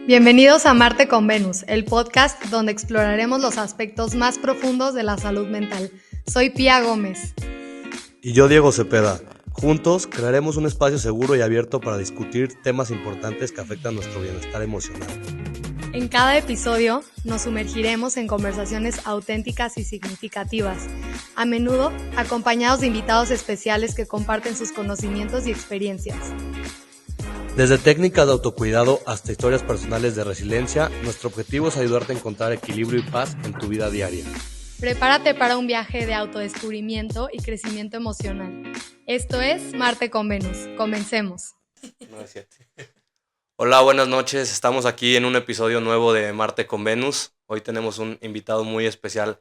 Bienvenidos a Marte con Venus, el podcast donde exploraremos los aspectos más profundos de la salud mental. Soy Pía Gómez. Y yo, Diego Cepeda. Juntos crearemos un espacio seguro y abierto para discutir temas importantes que afectan nuestro bienestar emocional. En cada episodio nos sumergiremos en conversaciones auténticas y significativas, a menudo acompañados de invitados especiales que comparten sus conocimientos y experiencias. Desde técnicas de autocuidado hasta historias personales de resiliencia, nuestro objetivo es ayudarte a encontrar equilibrio y paz en tu vida diaria. Prepárate para un viaje de autodescubrimiento y crecimiento emocional. Esto es Marte con Venus. Comencemos. No es cierto. Hola, buenas noches. Estamos aquí en un episodio nuevo de Marte con Venus. Hoy tenemos un invitado muy especial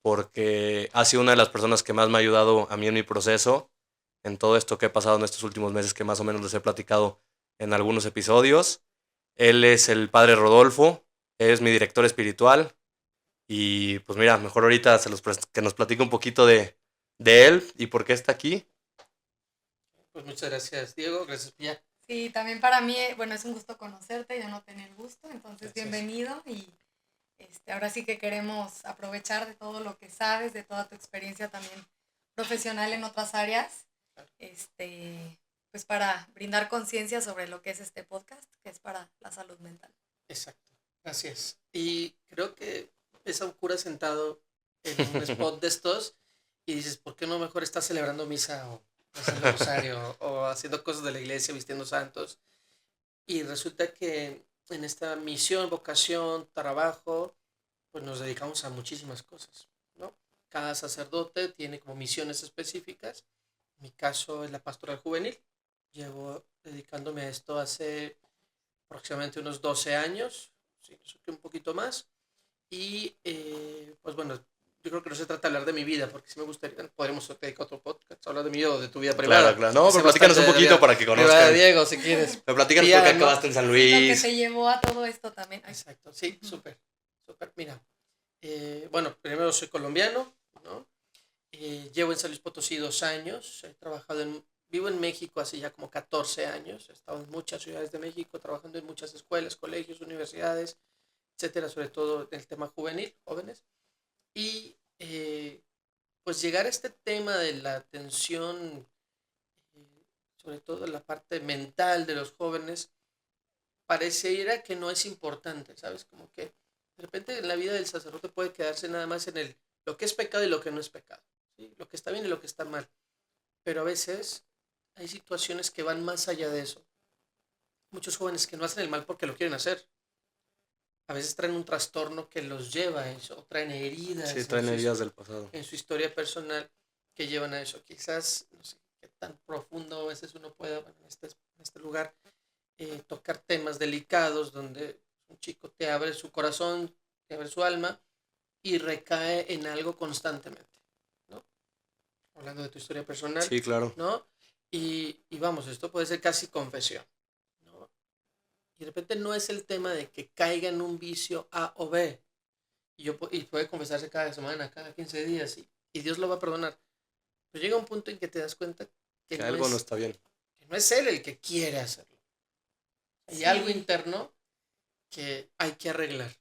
porque ha sido una de las personas que más me ha ayudado a mí en mi proceso, en todo esto que he pasado en estos últimos meses que más o menos les he platicado en algunos episodios. Él es el padre Rodolfo, es mi director espiritual y pues mira, mejor ahorita que nos platique un poquito de él y por qué está aquí. Pues muchas gracias, Diego, gracias, Pía. Sí, también para mí, bueno, es un gusto conocerte, yo no tenía el gusto, entonces Gracias. Bienvenido y ahora sí que queremos aprovechar de todo lo que sabes, de toda tu experiencia también profesional en otras áreas, pues para brindar conciencia sobre lo que es este podcast, que es para la salud mental. Exacto, gracias. Y creo que ves a un cura sentado en un spot de estos y dices, ¿por qué no mejor estás celebrando misa o haciendo rosario o haciendo cosas de la iglesia, vistiendo santos? Y resulta que en esta misión, vocación, trabajo, pues nos dedicamos a muchísimas cosas, ¿no? Cada sacerdote tiene como misiones específicas. En mi caso es la pastoral juvenil. Llevo dedicándome a esto hace aproximadamente unos 12 años, sí, un poquito más. Y pues bueno, yo creo que no se trata de hablar de mi vida, porque si me gustaría, podríamos dedicar otro podcast, hablar de mi vida o de tu vida privada. Claro. No, pero platícanos un poquito para que conozcan. De Diego, si quieres. Me platícanos por qué acabaste en San Lo que Luis. te llevó a todo esto también. Exacto, sí, súper. Mira, bueno, primero soy colombiano, ¿no? Llevo en San Luis Potosí 2 años, vivo en México hace ya como 14 años, he estado en muchas ciudades de México, trabajando en muchas escuelas, colegios, universidades, etcétera, sobre todo en el tema juvenil, jóvenes. Y pues llegar a este tema de la atención, sobre todo en la parte mental de los jóvenes, pareciera que no es importante, ¿sabes? Como que de repente en la vida del sacerdote puede quedarse nada más en lo que es pecado y lo que no es pecado, ¿sí? Lo que está bien y lo que está mal. Pero a veces hay situaciones que van más allá de eso. Muchos jóvenes que no hacen el mal porque lo quieren hacer. A veces traen un trastorno que los lleva a eso, o traen heridas. Sí, traen heridas del pasado. En su historia personal que llevan a eso. Quizás, no sé qué tan profundo a veces uno pueda, bueno, en este lugar, tocar temas delicados donde un chico te abre su corazón, te abre su alma y recae en algo constantemente, ¿no? Hablando de tu historia personal. Sí, claro. ¿No? Y vamos, esto puede ser casi confesión, ¿no? Y de repente no es el tema de que caiga en un vicio A o B. Y puede confesarse cada semana, cada 15 días, y Dios lo va a perdonar. Pero llega un punto en que te das cuenta que algo no está bien. Que no es él el que quiere hacerlo. Hay algo interno que hay que arreglar.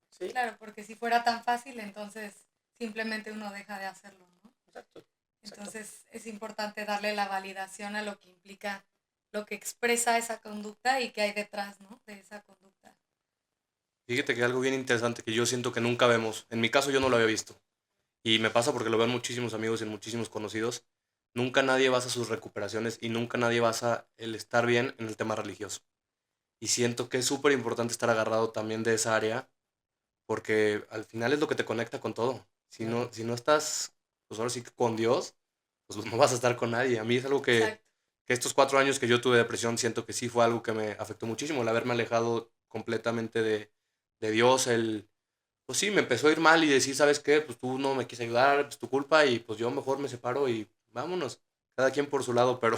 ¿Sí? Claro, porque si fuera tan fácil, entonces simplemente uno deja de hacerlo, ¿no? Exacto. Entonces es importante darle la validación a lo que implica, lo que expresa esa conducta y qué hay detrás, ¿no? De esa conducta. Fíjate que algo bien interesante que yo siento que nunca vemos. En mi caso yo no lo había visto. Y me pasa porque lo ven muchísimos amigos y muchísimos conocidos. Nunca nadie basa sus recuperaciones y nunca nadie basa el estar bien en el tema religioso. Y siento que es súper importante estar agarrado también de esa área porque al final es lo que te conecta con todo. Si no estás, pues ahora sí que con Dios, pues no vas a estar con nadie. A mí es algo que estos 4 años que yo tuve depresión siento que sí fue algo que me afectó muchísimo. El haberme alejado completamente de Dios, pues sí, me empezó a ir mal y decir, ¿sabes qué? Pues tú no me quieres ayudar, es tu culpa y pues yo mejor me separo y vámonos. Cada quien por su lado, pero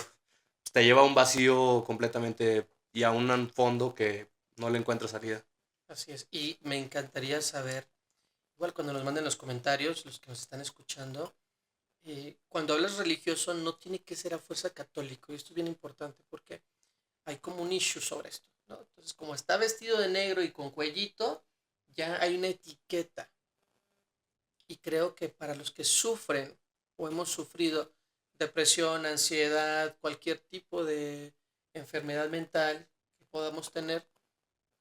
te lleva a un vacío completamente y a un fondo que no le encuentras salida. Así es. Y me encantaría saber, igual cuando nos manden los comentarios, los que nos están escuchando, cuando hablas religioso no tiene que ser a fuerza católico. Y esto es bien importante porque hay como un issue sobre esto, ¿no? Entonces, como está vestido de negro y con cuellito, ya hay una etiqueta. Y creo que para los que sufren o hemos sufrido depresión, ansiedad, cualquier tipo de enfermedad mental que podamos tener,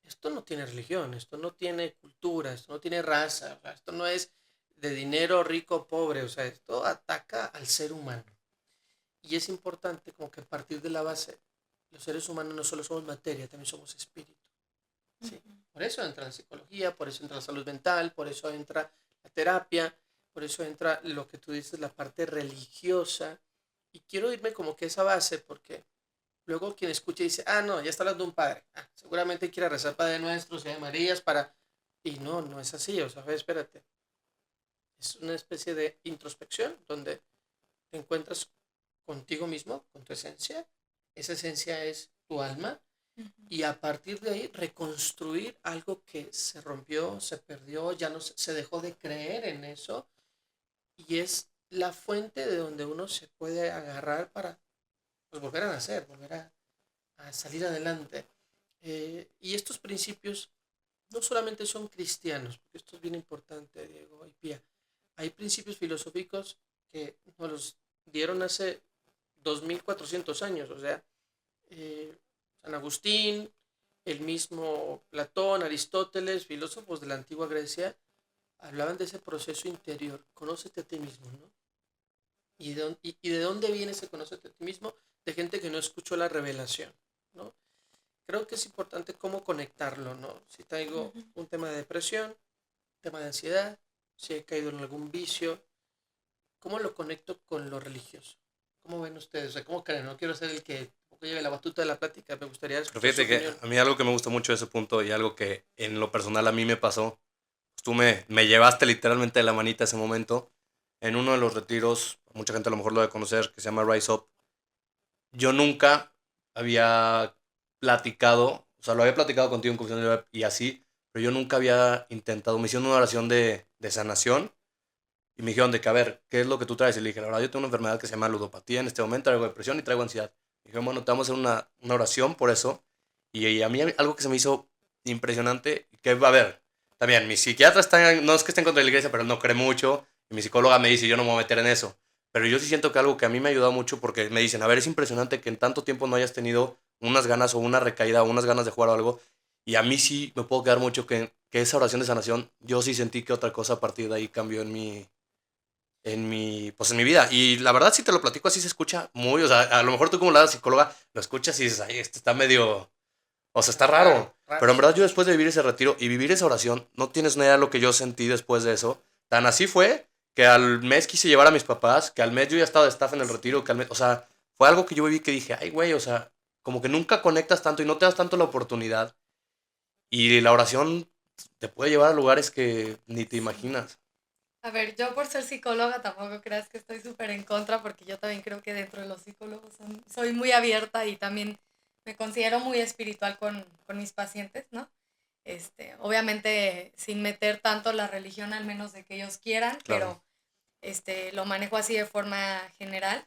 esto no tiene religión, esto no tiene cultura, esto no tiene raza, o sea, esto no es de dinero rico o pobre, o sea, esto ataca al ser humano. Y es importante como que a partir de la base, los seres humanos no solo somos materia, también somos espíritu. ¿Sí? Por eso entra la psicología, por eso entra la salud mental, por eso entra la terapia, por eso entra lo que tú dices, la parte religiosa. Y quiero irme como que esa base, porque luego quien escucha dice, ah, no, ya está hablando de un padre. Ah, seguramente quiere rezar Padre Nuestro, Sea de Marías para... Y no, no es así, o sea, espérate. Es una especie de introspección donde te encuentras contigo mismo, con tu esencia. Esa esencia es tu alma. Y a partir de ahí reconstruir algo que se rompió, se perdió, ya no se dejó de creer en eso. Y es la fuente de donde uno se puede agarrar para pues, volver a nacer, volver a salir adelante. Y estos principios no solamente son cristianos, porque esto es bien importante, Diego y Pía. Hay principios filosóficos que nos los dieron hace 2400 años, o sea, eh, San Agustín, el mismo Platón, Aristóteles, filósofos de la antigua Grecia, hablaban de ese proceso interior, conócete a ti mismo, ¿no? ¿Y de dónde viene ese conócete a ti mismo? De gente que no escuchó la revelación, ¿no? Creo que es importante cómo conectarlo, ¿no? Si traigo un tema de depresión, un tema de ansiedad, si he caído en algún vicio, ¿cómo lo conecto con lo religioso? ¿Cómo ven ustedes? O sea, ¿cómo creen? No quiero ser el que lleve la batuta de la plática, me gustaría Pero escuchar su fíjate que opinión. a mí algo que me gusta mucho de ese punto y algo que en lo personal a mí me pasó, pues tú me llevaste literalmente de la manita ese momento en uno de los retiros, mucha gente a lo mejor lo debe conocer, que se llama Rise Up. Yo nunca había platicado, o sea, lo había platicado contigo en Confusión Libre y así, pero yo nunca había intentado, me hicieron una oración de sanación y me dijeron de que, a ver, ¿qué es lo que tú traes? Y le dije, la verdad, yo tengo una enfermedad que se llama ludopatía en este momento, traigo depresión y traigo ansiedad. Y dije, bueno, te vamos a hacer una oración por eso. Y a mí algo que se me hizo impresionante, que, a ver, también, mi psiquiatra está, no es que esté en contra de la iglesia, pero él no cree mucho, y mi psicóloga me dice, yo no me voy a meter en eso. Pero yo sí siento que algo que a mí me ha ayudado mucho, porque me dicen, a ver, es impresionante que en tanto tiempo no hayas tenido unas ganas o una recaída o unas ganas de jugar o algo. Y a mí sí me puedo quedar mucho que esa oración de sanación, yo sí sentí que otra cosa a partir de ahí cambió pues en mi vida. Y la verdad, si te lo platico así se escucha muy, o sea, a lo mejor tú como la psicóloga lo escuchas y dices, ay, este está medio, o sea, está raro. Pero en verdad yo después de vivir ese retiro y vivir esa oración, no tienes ni idea de lo que yo sentí después de eso. Tan así fue que al mes quise llevar a mis papás, que al mes yo ya estaba de staff en el retiro, que al mes, o sea, fue algo que yo viví que dije, ay, güey, o sea, como que nunca conectas tanto y no te das tanto la oportunidad. Y la oración te puede llevar a lugares que ni te Sí. imaginas. A ver, yo por ser psicóloga tampoco creas que estoy súper en contra, porque yo también creo que dentro de los psicólogos soy muy abierta y también me considero muy espiritual con mis pacientes, ¿no? Obviamente sin meter tanto la religión, al menos de que ellos quieran, Claro. pero lo manejo así de forma general.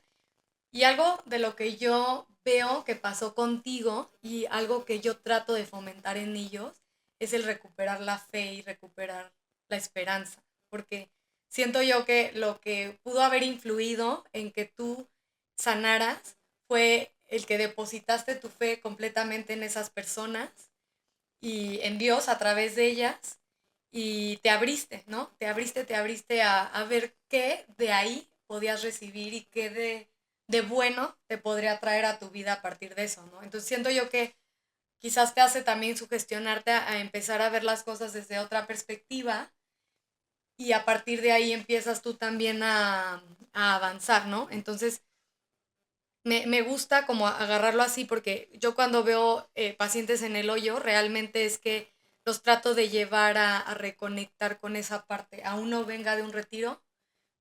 Y algo de lo que yo veo que pasó contigo y algo que yo trato de fomentar en ellos es el recuperar la fe y recuperar la esperanza, porque siento yo que lo que pudo haber influido en que tú sanaras fue el que depositaste tu fe completamente en esas personas y en Dios a través de ellas y te abriste, ¿no? Te abriste a ver qué de ahí podías recibir y qué de bueno te podría traer a tu vida a partir de eso, ¿no? Entonces siento yo que quizás te hace también sugestionarte a empezar a ver las cosas desde otra perspectiva y a partir de ahí empiezas tú también a avanzar, ¿no? Entonces me gusta como agarrarlo así porque yo cuando veo pacientes en el hoyo realmente es que los trato de llevar a reconectar con esa parte, aún no venga de un retiro,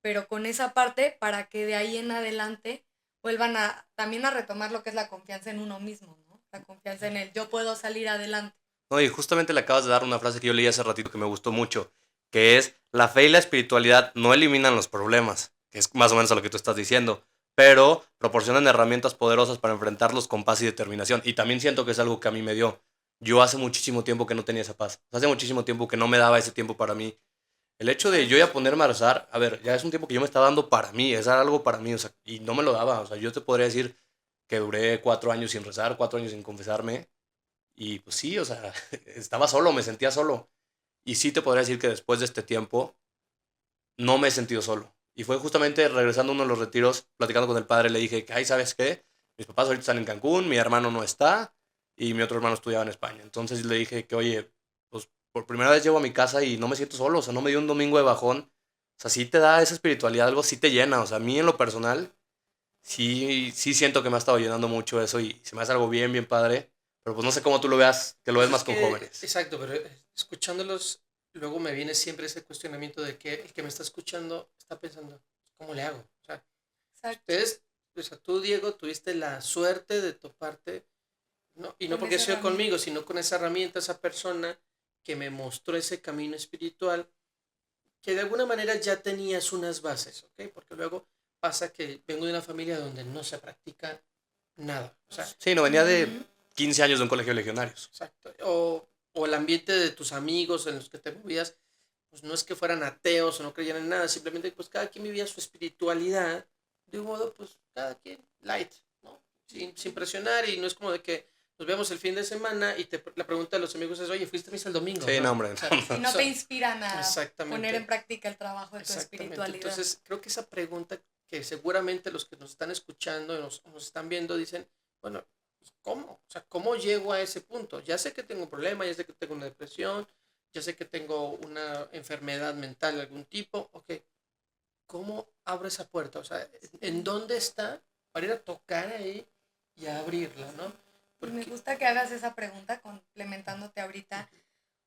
pero con esa parte para que de ahí en adelante vuelvan a también a retomar lo que es la confianza en uno mismo, ¿no? La confianza en el yo puedo salir adelante. No, y justamente le acabas de dar una frase que yo leí hace ratito que me gustó mucho, que es, la fe y la espiritualidad no eliminan los problemas, que es más o menos a lo que tú estás diciendo, pero proporcionan herramientas poderosas para enfrentarlos con paz y determinación. Y también siento que es algo que a mí me dio. yo hace muchísimo tiempo que no tenía esa paz. Hace muchísimo tiempo que no me daba ese tiempo para mí. El hecho de yo ya ponerme a rezar, a ver, ya es un tiempo que yo me estaba dando para mí, es algo para mí, o sea, y no me lo daba. O sea, yo te podría decir que duré 4 años sin rezar, 4 años sin confesarme, y pues sí, o sea, estaba solo, me sentía solo. Y sí te podría decir que después de este tiempo no me he sentido solo. Y fue justamente regresando a uno de los retiros, platicando con el padre, le dije que, ay, ¿sabes qué? Mis papás ahorita están en Cancún, mi hermano no está y mi otro hermano estudiaba en España. Entonces le dije que, oye, pues por primera vez llego a mi casa y no me siento solo, o sea, no me dio un domingo de bajón. O sea, sí te da esa espiritualidad, algo sí te llena. O sea, a mí en lo personal, sí siento que me ha estado llenando mucho eso y se me hace algo bien, bien padre. Pero pues no sé cómo tú lo veas, que lo ves Pues es más con que, jóvenes. exacto, pero escuchándolos, luego me viene siempre ese cuestionamiento de que el que me está escuchando está pensando, ¿cómo le hago? O sea, Exacto. ustedes, o sea, tú, Diego, tuviste la suerte de toparte, no, y no Con porque esa sea conmigo, herramienta. sino con esa herramienta, esa persona que me mostró ese camino espiritual, que de alguna manera ya tenías unas bases, ¿ok? Porque luego pasa que vengo de una familia donde no se practica nada, o sea, Sí, no, venía de Ujú. 15 años de un colegio de legionarios. exacto, o el ambiente de tus amigos en los que te movías, pues no es que fueran ateos o no creían en nada, simplemente pues cada quien vivía su espiritualidad de un modo, pues cada quien light, ¿no? Sin presionar y no es como de que nos vemos el fin de semana y la pregunta de los amigos es, oye, ¿fuiste a misa el domingo? Sí, No, no, o hombre, sea, Si no. no te inspiran a poner en exactamente, práctica el trabajo de tu exactamente. espiritualidad. Entonces creo que esa pregunta que seguramente los que nos están escuchando y nos están viendo dicen, bueno, pues, ¿cómo? O sea, ¿cómo llego a ese punto? Ya sé que tengo un problema, ya sé que tengo una depresión, ya sé que tengo una enfermedad mental de algún tipo, ok, ¿cómo abro esa puerta? O sea, ¿en Sí. dónde está para ir a tocar ahí y a abrirla, ¿no? Y me Porque, gusta que hagas esa pregunta complementándote ahorita,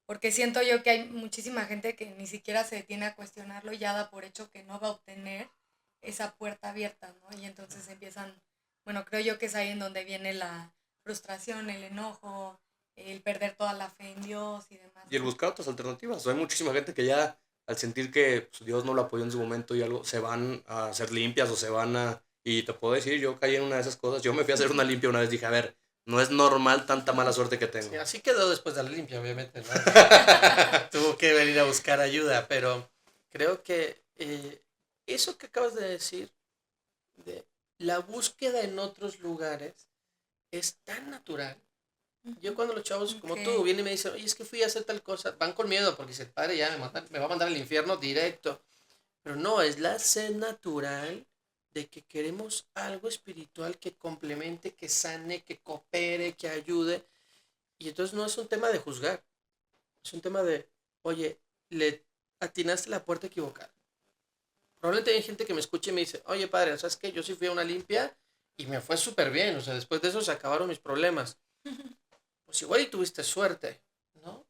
porque siento yo que hay muchísima gente que ni siquiera se detiene a cuestionarlo y ya da por hecho que no va a obtener esa puerta abierta, ¿no? Y entonces empiezan, bueno, creo yo que es ahí en donde viene la frustración, el enojo, el perder toda la fe en Dios y demás, Y el ¿no? buscar otras alternativas. O sea, hay muchísima gente que ya al sentir que pues, Dios no lo apoyó en su momento y algo, se van a hacer limpias o se van a... Y te puedo decir, yo caí en una de esas cosas. Yo me fui a hacer una limpia una vez, dije, a ver, no es normal tanta mala suerte que sí, tengo. así quedó después de la limpia, obviamente, ¿no? Tuvo que venir a buscar ayuda, pero creo que eso que acabas de decir, de la búsqueda en otros lugares, es tan natural. Yo cuando los chavos Ok. como tú vienen y me dicen, oye, es que fui a hacer tal cosa, van con miedo porque dice, padre, ya me va a mandar al infierno directo. Pero no, es la sed natural de que queremos algo espiritual que complemente, que sane, que coopere, que ayude. Y entonces no es un tema de juzgar, es un tema de, oye, le atinaste la puerta equivocada. Probablemente hay gente que me escuche y me dice, oye, padre, ¿sabes qué? Yo sí fui a una limpia y me fue súper bien. O sea, después de eso se acabaron mis problemas. Pues igual y tuviste suerte, ¿no?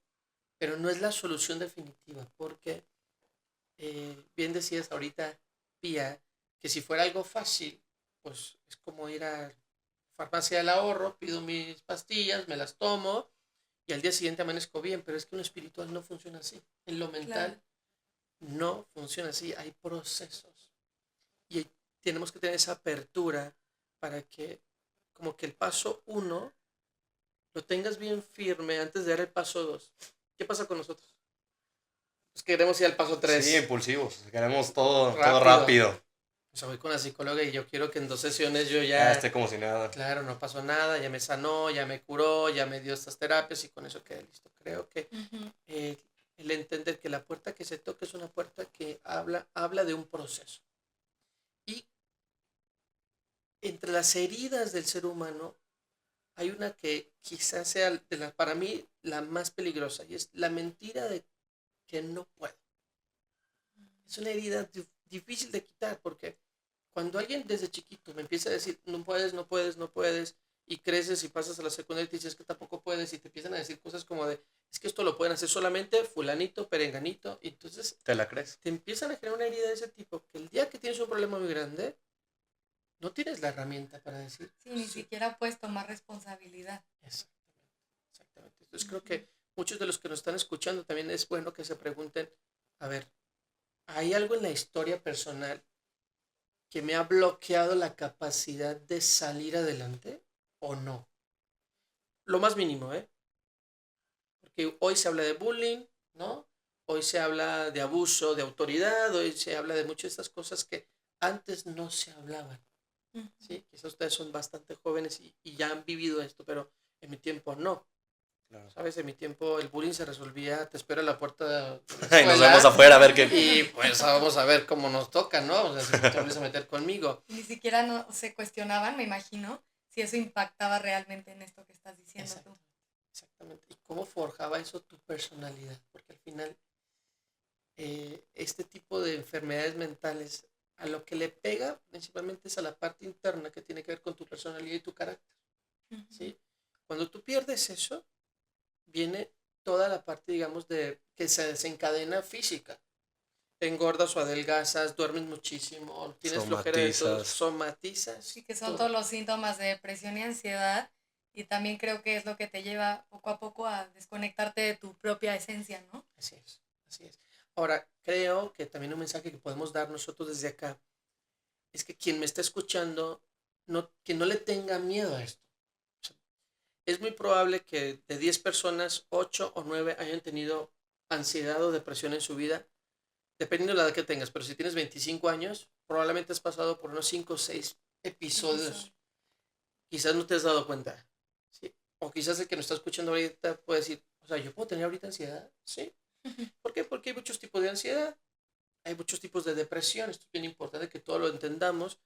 Pero no es la solución definitiva, porque bien decías ahorita, Pía, que si fuera algo fácil, pues es como ir a farmacia del ahorro, pido mis pastillas, me las tomo y al día siguiente amanezco bien, pero es que en lo espiritual no funciona así. En lo Claro. mental no funciona así, hay procesos y tenemos que tener esa apertura para que como que el paso uno lo tengas bien firme antes de dar el paso dos. ¿Qué pasa con nosotros? Pues queremos ir al paso Sí, 3 impulsivos. Queremos todo, todo rápido. rápido. O sea, voy con la psicóloga y yo quiero que en 2 sesiones yo Ya ya, esté como si nada. claro, no pasó nada, ya me sanó, ya me curó, ya me dio estas terapias y con eso quedé listo. Creo que Ujú. eh, el entender que la puerta que se toca es una puerta que habla de un proceso. Y entre las heridas del ser humano hay una que quizás sea para mí la más peligrosa y es la mentira de que no puedo. Es una herida difícil de quitar porque cuando alguien desde chiquito me empieza a decir, no puedes, no puedes, no puedes, y creces y pasas a la secundaria y te dices que tampoco puedes, y te empiezan a decir cosas como de, es que esto lo pueden hacer solamente fulanito, perenganito, y entonces ¿Te la crees? te empiezan a generar una herida de ese tipo, que el día que tienes un problema muy grande, no tienes la herramienta para decir, Sí, ni sí, siquiera puedes tomar responsabilidad. exactamente, exactamente. Entonces creo Ujú. que muchos de los que nos están escuchando también es bueno que se pregunten, a ver, ¿hay algo en la historia personal que me ha bloqueado la capacidad de salir adelante o no? Lo más mínimo, ¿eh? porque hoy se habla de bullying, ¿no? Hoy se habla de abuso de autoridad, hoy se habla de muchas de estas cosas que antes no se hablaban, Ujú. ¿sí? Quizás ustedes son bastante jóvenes y ya han vivido esto, pero en mi tiempo no. Claro. ¿Sabes? En mi tiempo el bullying se resolvía, te espero a la puerta de la Y nos escuela vemos afuera a ver qué. y pues vamos a ver cómo nos toca, ¿no? O sea, si no te vuelves a meter conmigo. Ni siquiera no, se cuestionaban, me imagino, si eso impactaba realmente en esto que estás diciendo tú. Exacto, exactamente. ¿Y cómo forjaba eso tu personalidad? Porque al final este tipo de enfermedades mentales a lo que le pega principalmente es a la parte interna que tiene que ver con tu personalidad y tu carácter, Ujú. ¿sí? Cuando tú pierdes eso, viene toda la parte, digamos, de que se desencadena física. Te engordas o adelgazas, duermes muchísimo, tienes flojera de todo, Somatizas. Sí, somatizas que son todos todo. los síntomas de depresión y ansiedad. Y también creo que es lo que te lleva poco a poco a desconectarte de tu propia esencia, ¿no? Así es, así es. Ahora, creo que también un mensaje que podemos dar nosotros desde acá es que quien me está escuchando, que no le tenga miedo a esto. O sea, es muy probable que de 10 personas, 8 o 9 hayan tenido ansiedad o depresión en su vida, dependiendo de la edad que tengas. Pero si tienes 25 años, probablemente has pasado por unos 5 o 6 Episodio. episodios. Quizás no te has dado cuenta. ¿Sí? O quizás el que nos está escuchando ahorita puede decir, o sea, ¿yo puedo tener ahorita ansiedad? Sí. ¿Por qué? Porque hay muchos tipos de ansiedad, hay muchos tipos de depresión. Esto es bien importante que todos lo entendamos,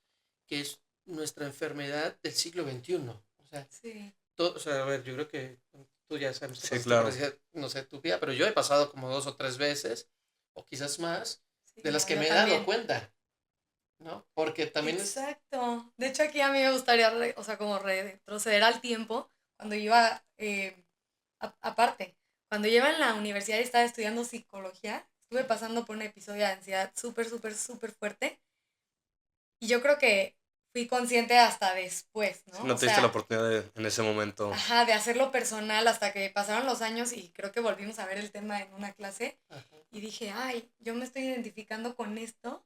que es nuestra enfermedad del siglo XXI. O sea, Sí, o sea, a ver, yo creo que tú ya sabes que Sí, pasaste por claro. esa, no sé, tu vida, pero yo he pasado como 2 o 3 veces, o quizás más, sí, de las no, que yo me he dado también. cuenta, ¿no? Porque también es... Exacto. De hecho, aquí a mí me gustaría, o sea, como retroceder al tiempo, cuando iba, aparte, cuando yo iba en la universidad y estaba estudiando psicología, estuve pasando por un episodio de ansiedad súper, súper, súper fuerte. Y yo creo que fui consciente hasta después, Sí, ¿no? no O te diste la sea, oportunidad en ese momento. ajá, de hacerlo personal hasta que pasaron los años y creo que volvimos a ver el tema en una clase Ajá, y dije, ay, yo me estoy identificando con esto,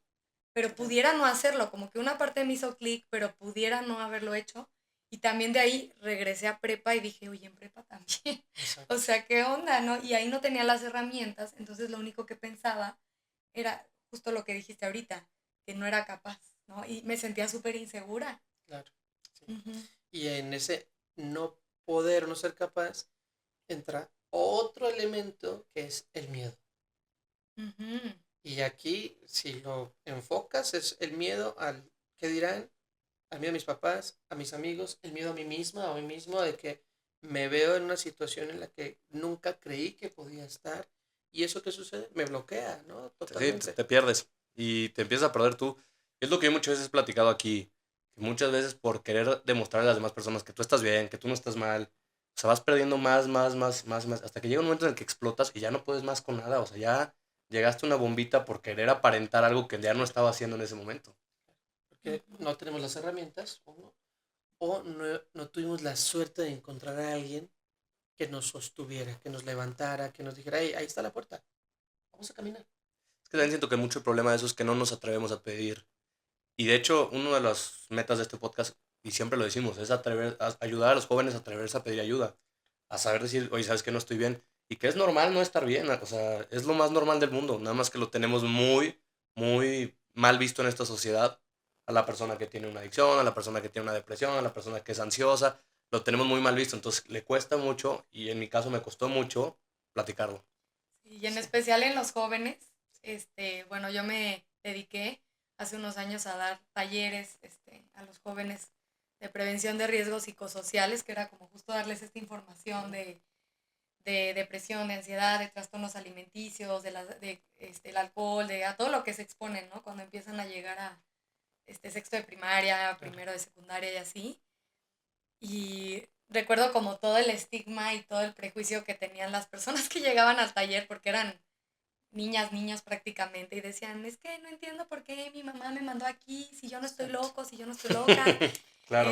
pero claro, pudiera no hacerlo, como que una parte me hizo clic, pero pudiera no haberlo hecho. Y también de ahí regresé a prepa y dije, oye, en prepa también. O exacto, sea, ¿qué onda, no? Y ahí no tenía las herramientas, entonces lo único que pensaba era justo lo que dijiste ahorita, que no era capaz, ¿no? Y me sentía súper insegura. claro. Sí. Ujú, Y en ese no poder o no ser capaz entra otro elemento que es el miedo. ujú. Y aquí, si lo enfocas, es el miedo al qué dirán, al miedo a mis papás, a mis amigos, el miedo a mí misma o a mí mismo de que me veo en una situación en la que nunca creí que podía estar. ¿Y eso qué sucede? Me bloquea, ¿no? Sí, te, Totalmente. te pierdes y te empiezas a perder tú. Es lo que yo muchas veces he platicado aquí, que muchas veces por querer demostrarle a las demás personas que tú estás bien, que tú no estás mal, o sea, vas perdiendo más, más, más, más, más, hasta que llega un momento en el que explotas y ya no puedes más con nada, o sea, ya llegaste a una bombita por querer aparentar algo que ya no estaba haciendo en ese momento. Porque no tenemos las herramientas, o no tuvimos la suerte de encontrar a alguien que nos sostuviera, que nos levantara, que nos dijera, hey, ahí está la puerta, vamos a caminar, Es que también ¿no? siento que mucho problema de eso es que no nos atrevemos a pedir. Y de hecho, una de las metas de este podcast, y siempre lo decimos, es ayudar a los jóvenes a atreverse a pedir ayuda, a saber decir, oye, sabes que no estoy bien, y que es normal no estar bien, o sea, es lo más normal del mundo, nada más que lo tenemos muy, muy mal visto en esta sociedad, a la persona que tiene una adicción, a la persona que tiene una depresión, a la persona que es ansiosa, lo tenemos muy mal visto, entonces le cuesta mucho, y en mi caso me costó mucho platicarlo. Y en Sí, especial en los jóvenes, bueno, yo me dediqué hace unos años a dar talleres, a los jóvenes de prevención de riesgos psicosociales, que era como justo darles esta información de depresión, de ansiedad, de trastornos alimenticios, el alcohol, de a todo lo que se exponen, ¿no? Cuando empiezan a llegar a sexto de primaria, claro, primero de secundaria y así. Y recuerdo como todo el estigma y todo el prejuicio que tenían las personas que llegaban al taller, porque eran niñas, niños prácticamente, y decían, es que no entiendo por qué mi mamá me mandó aquí, si yo no estoy exacto. loco, si yo no estoy loca, Claro.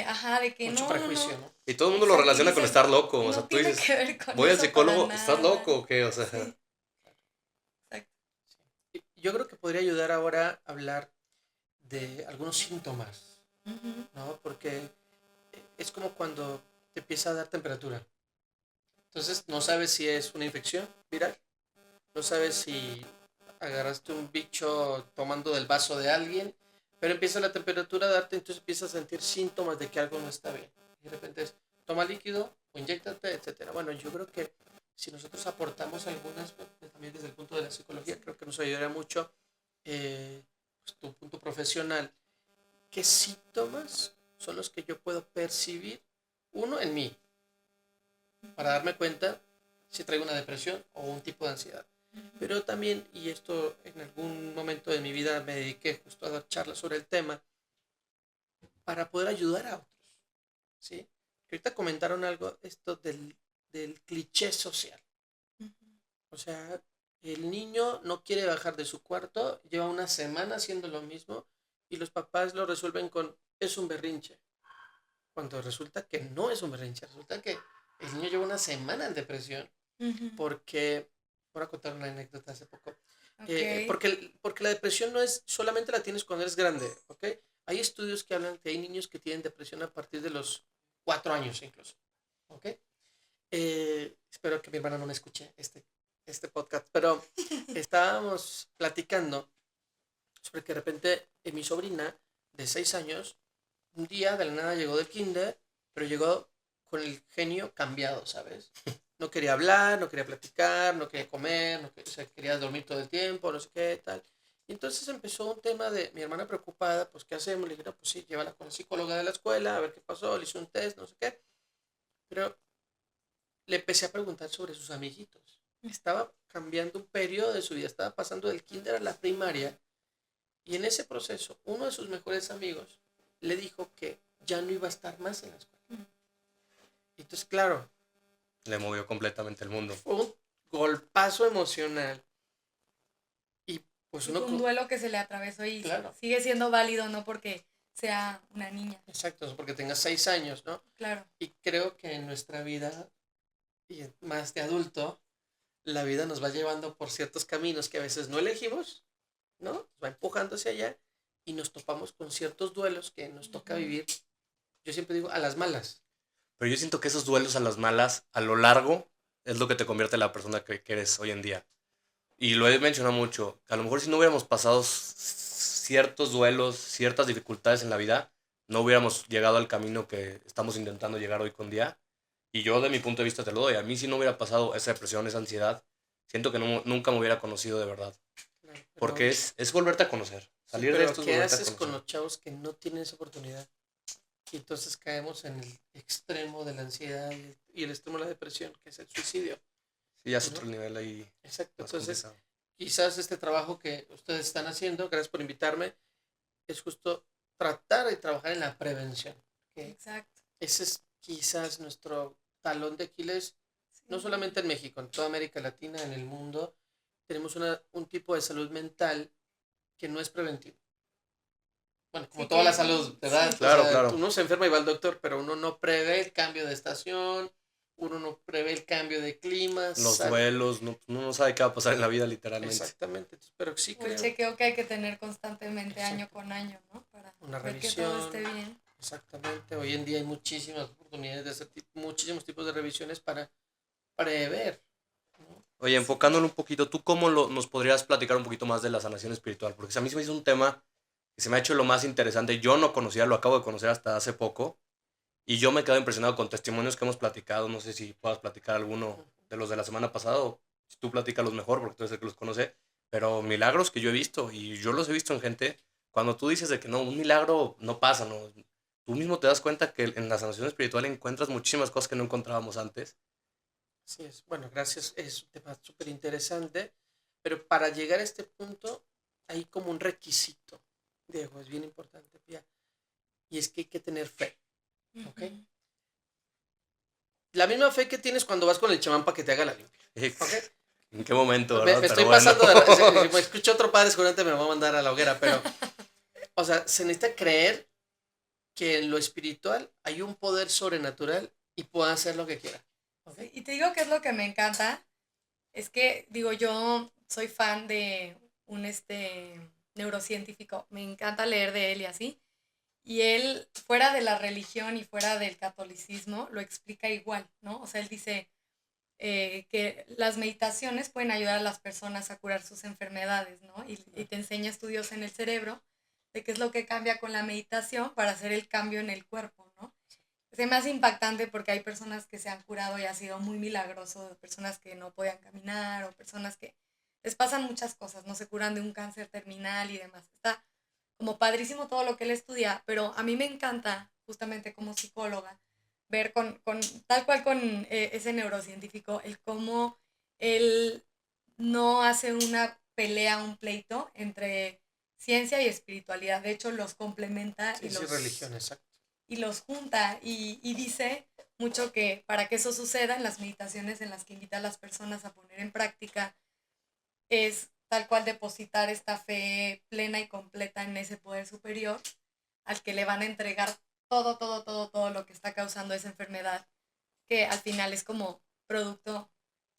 ajá, de que Mucho no, no, prejuicio, no, ¿no? Y todo el mundo lo exacto, y relaciona con dices, estar loco, o sea, no tú tiene dices, que ver con voy al eso para psicólogo, ¿estás nada, loco o qué? O sea, sí, exacto. Yo creo que podría ayudar ahora a hablar de algunos síntomas, Ujú, ¿no? Porque es como cuando te empieza a dar temperatura. Entonces no sabes si es una infección viral, no sabes si agarraste un bicho tomando del vaso de alguien, pero empieza la temperatura a darte, entonces empiezas a sentir síntomas de que algo no está bien. Y de repente es, toma líquido o inyéctate, etcétera. Bueno, yo creo que si nosotros aportamos algunas, también desde el punto de la psicología, creo que nos ayudaría mucho pues, tu punto profesional. ¿Qué síntomas son los que yo puedo percibir, uno, en mí, para darme cuenta si traigo una depresión o un tipo de ansiedad? Pero también, y esto en algún momento de mi vida me dediqué justo a dar charlas sobre el tema, para poder ayudar a otros, ¿sí? Que ahorita comentaron algo, esto del cliché social. O sea, el niño no quiere bajar de su cuarto, lleva una semana haciendo lo mismo y los papás lo resuelven con, es un berrinche. Cuando resulta que no es un berrinche, resulta que el niño lleva una semana en depresión porque, voy a contar una anécdota hace poco, Ok. porque la depresión no es, solamente la tienes cuando eres grande, ¿ok? Hay estudios que hablan que hay niños que tienen depresión a partir de los 4 años incluso, ¿ok? Espero que mi hermana no me escuche este podcast, pero estábamos platicando sobre que de repente mi sobrina de 6 años, un día de la nada llegó del kinder, pero llegó con el genio cambiado, ¿sabes? No quería hablar, no quería platicar, no quería comer, no quería, o sea, quería dormir todo el tiempo, no sé qué, tal. Y entonces empezó un tema de mi hermana preocupada, pues, ¿qué hacemos? Le dije, no, pues sí, llévala con la psicóloga de la escuela, a ver qué pasó, le hice un test, no sé qué. Pero le empecé a preguntar sobre sus amiguitos. Estaba cambiando un periodo de su vida, estaba pasando del kinder a la primaria y en ese proceso uno de sus mejores amigos le dijo que ya no iba a estar más en la escuela. Entonces, claro, Le movió completamente el mundo. fue un golpazo emocional y pues Sí, uno, fue un duelo que se le atravesó y claro, sigue siendo válido, no porque sea una niña. exacto, porque tenga 6 años, ¿no? Claro. Y creo que en nuestra vida, y más de adulto, la vida nos va llevando por ciertos caminos que a veces no elegimos, ¿no? Nos va empujando hacia allá y nos topamos con ciertos duelos que nos toca vivir, yo siempre digo, a las malas. Pero yo siento que esos duelos a las malas, a lo largo, es lo que te convierte en la persona que eres hoy en día. Y lo he mencionado mucho. A lo mejor si no hubiéramos pasado ciertos duelos, ciertas dificultades en la vida, no hubiéramos llegado al camino que estamos intentando llegar hoy con día. Y yo de mi punto de vista te lo doy. A mí si no hubiera pasado esa depresión, esa ansiedad, siento que nunca me hubiera conocido de verdad. Claro, Porque pero, es volverte a conocer. sí, Salir de pero esto es ¿qué volverte a haces con conocer. los chavos que no tienen esa oportunidad? Y entonces caemos en el extremo de la ansiedad y el extremo de la depresión, que es el suicidio, Sí, ya es ¿no? otro nivel ahí Exacto. más Entonces, complicado. quizás este trabajo que ustedes están haciendo, gracias por invitarme, es justo tratar de trabajar en la prevención. Que Exacto. ese es quizás nuestro talón de Aquiles, no Sí. solamente en México, en toda América Latina, en el mundo. Tenemos un tipo de salud mental que no es preventivo. Bueno, como Sí toda la que, salud, ¿verdad? sí, O Claro, sea, claro. uno se enferma y va al doctor, pero uno no prevé el cambio de estación, uno no prevé el cambio de clima, Los duelos, no, uno no sabe qué va a pasar en la vida literalmente. exactamente. Entonces, pero sí un creo, chequeo que hay que tener constantemente año exacto, con año, ¿no? Para una ver que todo esté revisión, bien. exactamente. Hoy en día hay muchísimas oportunidades de hacer muchísimos tipos de revisiones para prever, ¿no? Oye, Sí. enfocándolo un poquito, ¿tú cómo nos podrías platicar un poquito más de la sanación espiritual? Porque a mí se me hizo un tema que se me ha hecho lo más interesante. Yo no conocía, lo acabo de conocer hasta hace poco. Y yo me quedo impresionado con testimonios que hemos platicado. No sé si puedas platicar alguno de los de la semana pasada o si tú platicas los mejor, porque tú eres el que los conoce. Pero milagros que yo he visto y yo los he visto en gente. Cuando tú dices de que no, un milagro no pasa, ¿no? Tú mismo te das cuenta que en la sanación espiritual encuentras muchísimas cosas que no encontrábamos antes. Así es. Bueno, gracias. Es un tema súper interesante, pero para llegar a este punto hay como un requisito, Diego, es bien importante, Pia, y es que hay que tener fe, ¿ok? Ujú. La misma fe que tienes cuando vas con el chamán para que te haga la limpia, ¿ok? ¿En qué momento, Me verdad? estoy Pero bueno. pasando si me escucho otro padre seguramente me va a mandar a la hoguera, pero, o sea, se necesita creer que en lo espiritual hay un poder sobrenatural y pueda hacer lo que quiera, ¿ok? Sí, y te digo que es lo que me encanta, es que, digo, yo soy fan de un neurocientífico, me encanta leer de él y así, y él, fuera de la religión y fuera del catolicismo, lo explica igual, ¿no? O sea, él dice, que las meditaciones pueden ayudar a las personas a curar sus enfermedades, ¿no? Y te enseña estudios en el cerebro de qué es lo que cambia con la meditación para hacer el cambio en el cuerpo, ¿no? Se me hace impactante porque hay personas que se han curado y ha sido muy milagroso, personas que no podían caminar o personas que les pasan muchas cosas, no se curan de un cáncer terminal y demás. Está como padrísimo todo lo que él estudia, pero a mí me encanta, justamente como psicóloga, ver tal cual con ese neurocientífico, el cómo él no hace una pelea, un pleito entre ciencia y espiritualidad. De hecho, los complementa Sí, sí, religión, exacto. y los junta y dice mucho que para que eso suceda en las meditaciones en las que invita a las personas a poner en práctica es tal cual depositar esta fe plena y completa en ese poder superior al que le van a entregar todo lo que está causando esa enfermedad, que al final es como producto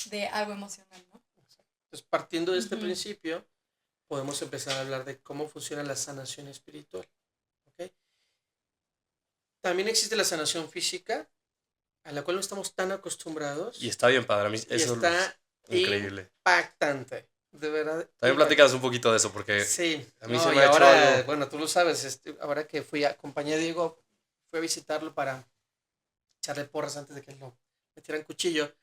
de algo emocional, ¿no? Entonces, partiendo de este Ujú. principio, podemos empezar a hablar de cómo funciona la sanación espiritual. ¿Ok? También existe la sanación física, a la cual no estamos tan acostumbrados. Y está bien padre, a mí Y eso es está increíble. impactante. De verdad. También platicas un poquito de eso, porque Sí, a mí se no, me y ha hecho ahora, algo... bueno, tú lo sabes, ahora que acompañé a Diego, fui a visitarlo para echarle porras antes de que lo metieran cuchillo.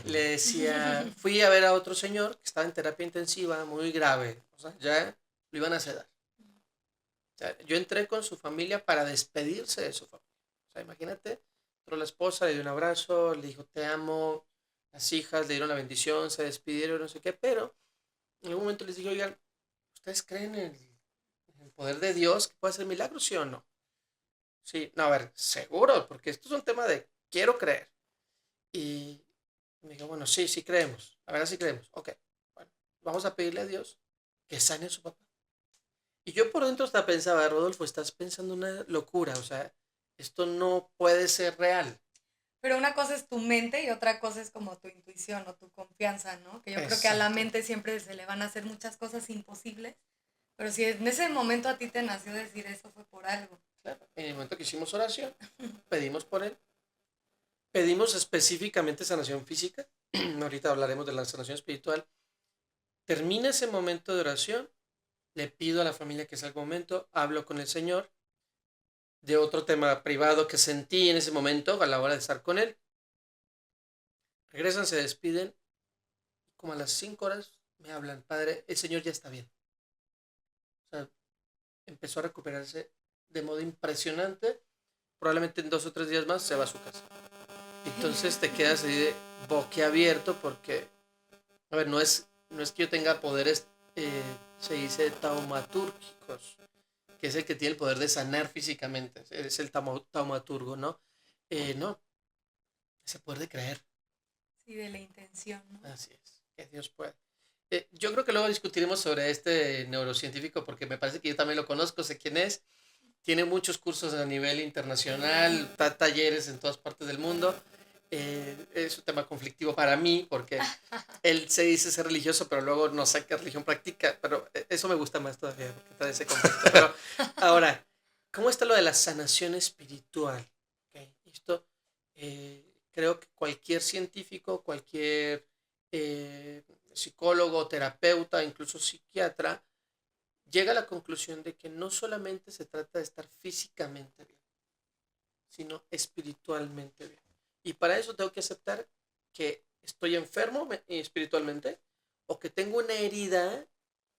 Le decía, fui a ver a otro señor que estaba en terapia intensiva, muy grave, o sea, ya lo iban a sedar. O sea, yo entré con su familia para despedirse de su familia. O sea, imagínate, entró la esposa, le dio un abrazo, le dijo te amo, las hijas le dieron la bendición, se despidieron, no sé qué, pero en algún momento les dije, oigan, ¿ustedes creen en el poder de Dios que puede hacer milagros, sí o no? Sí, no, a ver, seguro, porque esto es un tema de quiero creer. Y me dijo, bueno, sí, sí creemos. A ver, sí creemos. Ok, bueno, vamos a pedirle a Dios que sane a su papá. Y yo por dentro hasta pensaba, Rodolfo, estás pensando una locura, o sea, esto no puede ser real. Pero una cosa es tu mente y otra cosa es como tu intuición o tu confianza, ¿no? Que yo creo que a la Exacto. mente siempre se le van a hacer muchas cosas imposibles, pero si en ese momento a ti te nació decir eso fue por algo. Claro. En el momento que hicimos oración, pedimos por él, pedimos específicamente sanación física, ahorita hablaremos de la sanación espiritual. Termina ese momento de oración, le pido a la familia que sea el momento, hablo con el Señor de otro tema privado que sentí en ese momento a la hora de estar con él. Regresan, se despiden, como a las 5 horas me hablan, padre, el Señor ya está bien. O sea, empezó a recuperarse de modo impresionante. Probablemente en 2 o 3 días más se va a su casa. Entonces te quedas ahí de boquiabierto porque, a ver, no es que yo tenga poderes, se dice taumatúrgicos, que es el que tiene el poder de sanar físicamente, es el taumaturgo, ¿no? No, es el poder de creer. Sí, de la intención, ¿no? Así es, que Dios puede. Yo creo que luego discutiremos sobre este neurocientífico porque me parece que yo también lo conozco, sé quién es. Tiene muchos cursos a nivel internacional, da talleres en todas partes del mundo. Es un tema conflictivo para mí porque él se dice ser religioso, pero luego no sé qué religión practica. Pero eso me gusta más todavía porque trae ese conflicto. Pero ahora, ¿cómo está lo de la sanación espiritual? Okay. Esto creo que cualquier científico, cualquier eh, psicólogo, terapeuta, incluso psiquiatra, llega a la conclusión de que no solamente se trata de estar físicamente bien, sino espiritualmente bien. Y para eso tengo que aceptar que estoy enfermo espiritualmente o que tengo una herida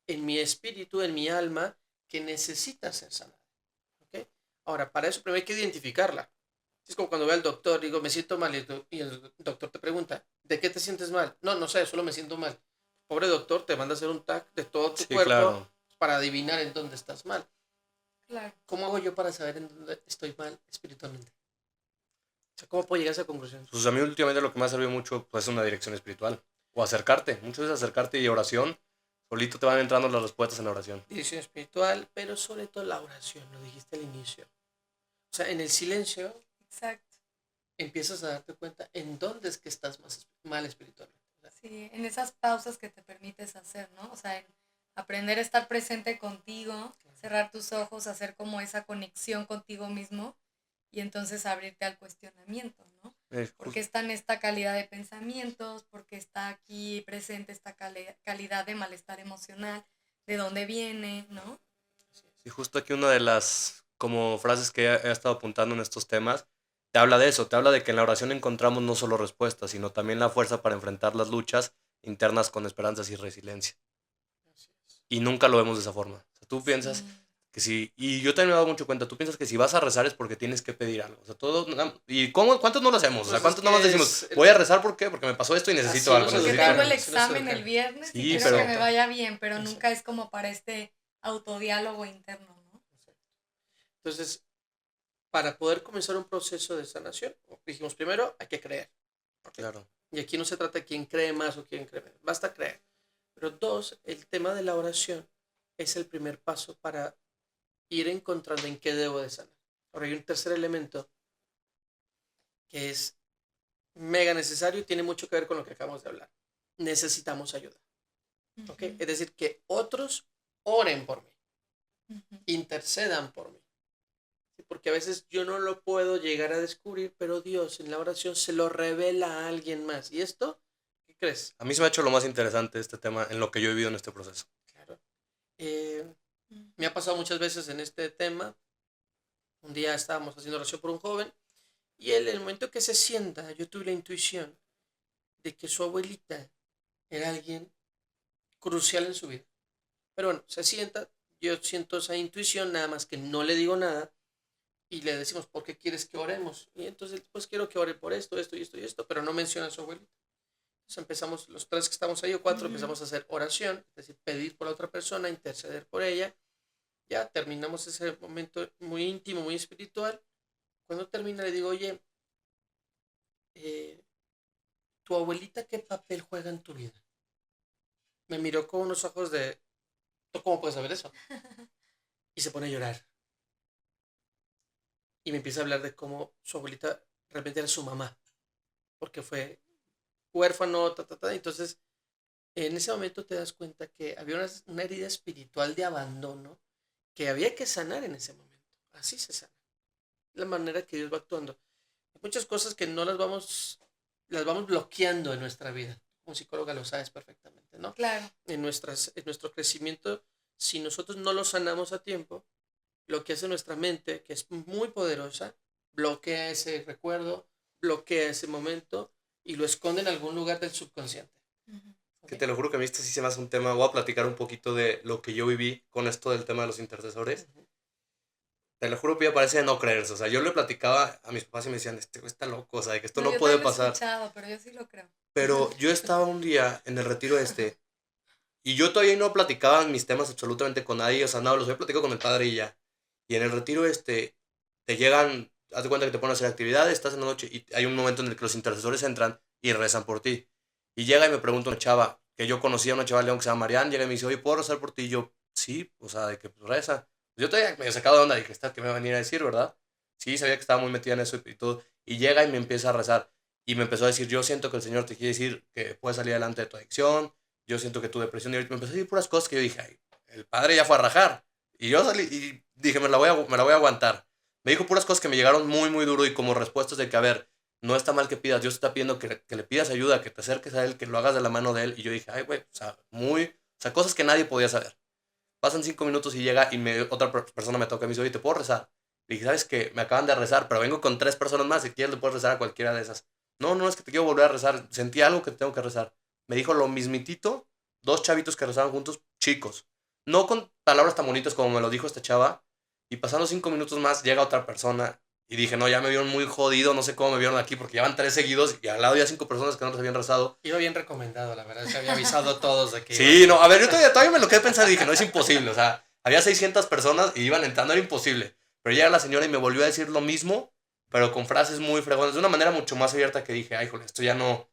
en mi espíritu, en mi alma, que necesita ser sanada. ¿Okay? Ahora, para eso primero hay que identificarla. Es como cuando voy al doctor, digo, me siento mal, y el doctor te pregunta, ¿de qué te sientes mal? No, no sé, solo me siento mal. Pobre doctor, te manda a hacer un TAC de todo tu Sí, cuerpo claro. para adivinar en dónde estás mal. Claro. ¿Cómo hago yo para saber en dónde estoy mal espiritualmente? O sea, ¿cómo puedo llegar a esa conclusión? Pues a mí últimamente lo que me ha servido mucho pues, es una dirección espiritual. O acercarte. Muchas veces acercarte y oración. Solito te van entrando las respuestas en la oración. Dirección espiritual, pero sobre todo la oración, lo dijiste al inicio. O sea, en el silencio Exacto. empiezas a darte cuenta en dónde es que estás más mal espiritualmente. O sea, Sí, en esas pausas que te permites hacer, ¿no? O sea, en aprender a estar presente contigo, cerrar tus ojos, hacer como esa conexión contigo mismo y entonces abrirte al cuestionamiento, ¿no? porque está en esta calidad de pensamientos, porque está aquí presente esta calidad de malestar emocional, de dónde viene, ¿no? Y justo aquí una de las como frases que he estado apuntando en estos temas, te habla de eso, te habla de que en la oración encontramos no solo respuestas, sino también la fuerza para enfrentar las luchas internas con esperanzas y resiliencia. Así es. Y nunca lo vemos de esa forma. O sea, tú piensas Sí. que si, y yo también me he dado mucho cuenta, tú piensas que si vas a rezar es porque tienes que pedir algo. O sea, todo, ¿y cómo, cuántos no lo hacemos? O sea, Pues es ¿cuántos nada más que decimos, voy a rezar por qué? Porque me pasó esto y necesito así algo, nos Porque necesito tengo algo. el educaron, así nos examen el educaron. viernes y Sí, quiero pero que me vaya bien, pero Exacto. nunca es como para este autodiálogo interno, ¿no? Entonces, para poder comenzar un proceso de sanación, dijimos primero, hay que creer. ¿Ok? claro, Y aquí no se trata de quién cree más o quién cree menos, basta creer. Pero dos, el tema de la oración es el primer paso para ir encontrando en qué debo de sanar. Ahora hay un tercer elemento que es mega necesario y tiene mucho que ver con lo que acabamos de hablar. Necesitamos ayuda. ¿Ok? Ujú, Es decir, que otros oren por mí, ujú. intercedan por mí. ¿Sí? Porque a veces yo no lo puedo llegar a descubrir, pero Dios en la oración se lo revela a alguien más. ¿Y esto? ¿Qué crees? a mí se me ha hecho lo más interesante este tema en lo que yo he vivido en este proceso. Claro. Me ha pasado muchas veces en este tema. Un día estábamos haciendo oración por un joven y él, en el momento que se sienta, yo tuve la intuición de que su abuelita era alguien crucial en su vida. Pero bueno, se sienta, yo siento esa intuición, nada más que no le digo nada y le decimos, ¿por qué quieres que oremos? Y entonces, pues quiero que ore por esto, esto y esto y esto, pero no menciona a su abuelita. Entonces empezamos, los tres que estamos ahí o cuatro, Ujú. empezamos a hacer oración, es decir, pedir por la otra persona, interceder por ella. Ya terminamos ese momento muy íntimo, muy espiritual. Cuando termina le digo, oye, eh, ¿tu abuelita qué papel juega en tu vida? Me miró con unos ojos de, ¿tú cómo puedes saber eso? Y se pone a llorar. Y me empieza a hablar de cómo su abuelita realmente era su mamá, porque fue huérfano, ta, ta, ta. Entonces, en ese momento te das cuenta que había una herida espiritual de abandono que había que sanar en ese momento. Así se sana. La manera que Dios va actuando. Hay muchas cosas que no las vamos bloqueando en nuestra vida. Como psicóloga lo sabes perfectamente, ¿no? Claro. En nuestro crecimiento, si nosotros no lo sanamos a tiempo, lo que hace nuestra mente, que es muy poderosa, bloquea ese recuerdo, bloquea ese momento y lo esconde en algún lugar del subconsciente. Ujú. Que ¿Ok? te lo juro que a mí esto sí se me hace un tema. Voy a platicar un poquito de lo que yo viví con esto del tema de los intercesores. Ujú. Te lo juro que ya parece de no creerse. O sea, yo le platicaba a mis papás y me decían, este güey está loco, o sea, de que esto No, no yo puede también lo he pasar. escuchado, pero yo sí lo creo. Pero yo estaba un día en el retiro y yo todavía no platicaba mis temas absolutamente con nadie. O sea, no, los había platicado con el padre y ya. Y en el retiro te llegan, haz de cuenta que te ponen a hacer actividades, estás en la noche y hay un momento en el que los intercesores entran y rezan por ti. Y llega y me pregunta una chava, que yo conocía, una chava de León que se llama Marianne, llega y me dice, oye, ¿puedo rezar por ti? Y yo, sí, o sea, de que pues, reza. Yo todavía medio sacado de onda, dije, ¿qué me va a venir a decir, verdad? Sí, sabía que estaba muy metida en eso y todo. Y llega y me empieza a rezar. Y me empezó a decir, yo siento que el Señor te quiere decir que puedes salir adelante de tu adicción, yo siento que tu depresión, y me empezó a decir puras cosas que yo dije, ay, el padre ya fue a rajar. Y yo salí y dije, me la voy a aguantar. Me dijo puras cosas que me llegaron muy, muy duro y como respuestas de que, a ver, no está mal que pidas, Dios te está pidiendo que le pidas ayuda, que te acerques a Él, que lo hagas de la mano de Él. Y yo dije, ay, güey, o sea, o sea, cosas que nadie podía saber. Pasan 5 minutos y llega y otra persona me toca y me dice, oye, ¿te puedo rezar? Le dije, ¿sabes qué? Me acaban de rezar, pero vengo con 3 personas más. Si quieres, le puedes rezar a cualquiera de esas. No, no, es que te quiero volver a rezar. Sentí algo que te tengo que rezar. Me dijo lo mismitito, 2 chavitos que rezaban juntos, chicos. No con palabras tan bonitas como me lo dijo esta chava. Y pasando 5 minutos más, llega otra persona. Y dije, no, ya me vieron muy jodido. No sé cómo me vieron aquí, porque ya van 3 seguidos. Y al lado ya 5 personas que no les habían rezado. Iba bien recomendado, la verdad. Se había avisado a todos de que Sí, no, a ver, yo todavía me lo quedé pensando y dije, no es imposible, o sea, había 600 personas y iban entrando, era imposible. Pero llega la señora y me volvió a decir lo mismo, pero con frases muy fregonas, de una manera mucho más abierta que dije, ay, joder, esto ya no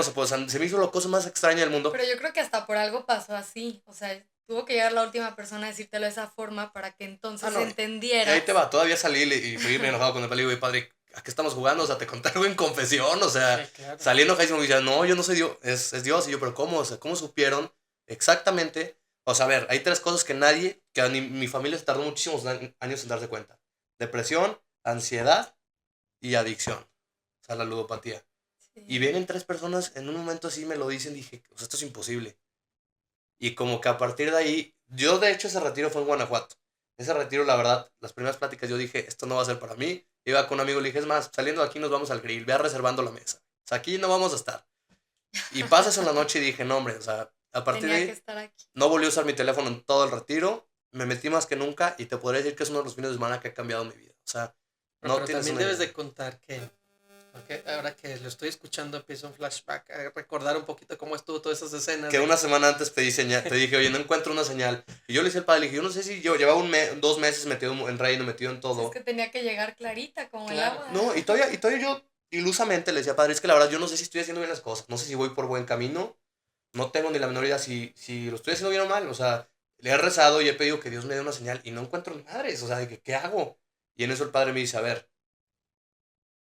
se puede, o sea, se me hizo la cosa más extraña del mundo. Pero yo creo que hasta por algo pasó así. O sea, tuvo que llegar la última persona a decírtelo de esa forma para que entonces No, y entendieras. ahí te va, todavía salí y fui bien enojado con el padre y digo, padre, ¿a qué estamos jugando? O sea, te conté algo en confesión, o sea, sí, claro. salí enojadísimo y me decía, no, yo no soy Dios, es Dios. Y yo, pero ¿cómo? O sea, ¿cómo supieron exactamente? O sea, a ver, hay 3 cosas que mi familia se tardó muchísimos años en darse cuenta. Depresión, ansiedad y adicción. O sea, la ludopatía. Sí. Y vienen 3 personas, en un momento así me lo dicen, dije, o sea, esto es imposible. Y como que a partir de ahí, yo de hecho ese retiro fue en Guanajuato. Ese retiro, la verdad, las primeras pláticas yo dije, esto no va a ser para mí. Iba con un amigo, le dije, es más, saliendo de aquí nos vamos al grill, ve reservando la mesa. O sea, aquí no vamos a estar. Y pasas en la noche y dije, no, hombre, o sea, a partir de Tenía que ahí estar aquí. no volví a usar mi teléfono en todo el retiro. Me metí más que nunca y te podría decir que es uno de los fines de semana que ha cambiado mi vida. O sea, Pero, no pero tienes también una debes idea. de contar que, porque ahora que lo estoy escuchando, empiezo un flashback a recordar un poquito cómo estuvo todas esas escenas. Que una semana antes pedí señal, te dije, oye, no encuentro una señal. Y yo le dije al padre, le dije, yo no sé si yo llevaba 2 meses metido en Reino, metido en Pues es todo. que tenía que llegar clarita como el Claro. agua. No, y todavía yo ilusamente le decía, padre, es que la verdad yo no sé si estoy haciendo bien las cosas, no sé si voy por buen camino, no tengo ni la menor idea si lo estoy haciendo bien o mal, o sea, le he rezado y he pedido que Dios me dé una señal y no encuentro ni madres, o sea, de que, ¿qué hago? Y en eso el padre me dice, a ver,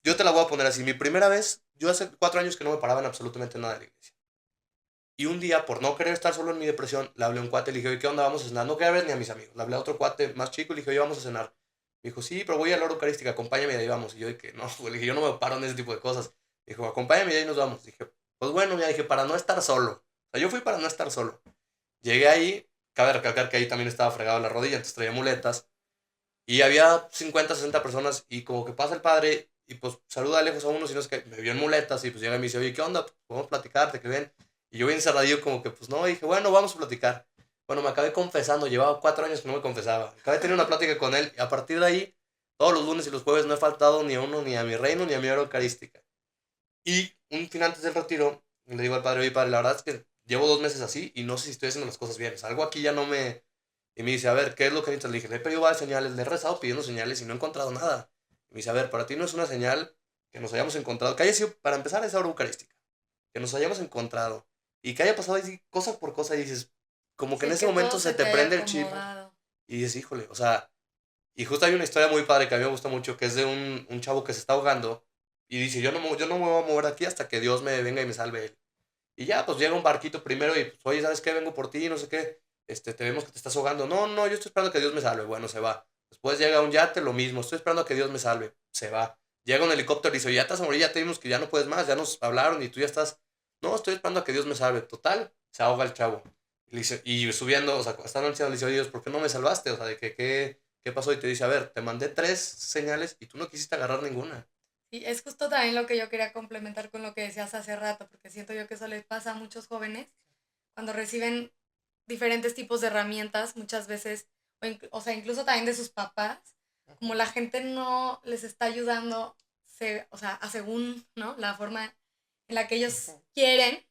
yo te la voy a poner así, mi primera vez, yo hace 4 años que no me paraba en absolutamente nada de la iglesia. Y un día, por no querer estar solo en mi depresión, le hablé a un cuate y le dije, oye, ¿qué onda? Vamos a cenar. No quería ver ni a mis amigos. Le hablé a otro cuate más chico y le dije, oye, vamos a cenar. Me dijo, sí, pero voy a la hora eucarística, acompáñame y ahí vamos. Y yo dije, no, güey, le dije, yo no me paro en ese tipo de cosas. Me dijo, acompáñame y ahí nos vamos. Dije, pues bueno, ya dije, para no estar solo. O sea, yo fui para no estar solo. Llegué ahí, cabe recalcar que ahí también estaba fregado la rodilla, entonces traía muletas. Y había 50 60 personas y como que pasa el padre y pues saluda de lejos a uno, sino es que me vio en muletas y pues llega y me dice, oye, ¿qué onda? Podemos platicar, ¿te ven? Y yo bien cerradillo como que pues no, dije, bueno, vamos a platicar. Bueno, me acabé confesando, llevaba 4 años que no me confesaba. Acabé de tener una plática con él y a partir de ahí, todos los lunes y los jueves no he faltado ni a uno, ni a mi reino, ni a mi hora eucarística. Y un fin antes del retiro, le digo al padre, oye, padre, la verdad es que llevo 2 meses así y no sé si estoy haciendo las cosas bien. O sea, algo aquí ya no me... Y me dice, a ver, ¿qué es lo que necesitas? Le dije, le he pedido varias señales, le he rezado pidiendo señales y no he encontrado nada. Y me dice, a ver, para ti no es una señal que nos hayamos encontrado, que haya sido, para empezar, esa hora eucarística, que nos hayamos encontrado y que haya pasado así cosa por cosa y dices, como que en Sí, ese que momento todo se se te te haya prende el chip acomodado. y dices, híjole, o sea, y justo hay una historia muy padre que a mí me gusta mucho, que es de un chavo que se está ahogando y dice, yo no me voy a mover de aquí hasta que Dios me venga y me salve él. Y ya, pues llega un barquito primero y, pues, oye, ¿sabes qué? Vengo por ti, no sé qué. Te vemos que te estás ahogando. No, no, yo estoy esperando a que Dios me salve. Bueno, se va. Después llega un yate, lo mismo. Estoy esperando a que Dios me salve. Se va. Llega un helicóptero y dice, ya estás a morir, ya te vimos que ya no puedes más, ya nos hablaron y tú ya estás. No, estoy esperando a que Dios me salve. Total, se ahoga el chavo. Y, le dice, y subiendo, o sea, están anunciando, le dice, oye, Dios, ¿por qué no me salvaste? O sea, de que, ¿qué pasó? Y te dice, a ver, te mandé 3 señales y tú no quisiste agarrar ninguna. Y es justo también lo que yo quería complementar con lo que decías hace rato, porque siento yo que eso les pasa a muchos jóvenes cuando reciben diferentes tipos de herramientas, muchas veces, o sea, incluso también de sus papás, como la gente no les está ayudando, o sea, a según, ¿no? La forma en la que ellos quieren,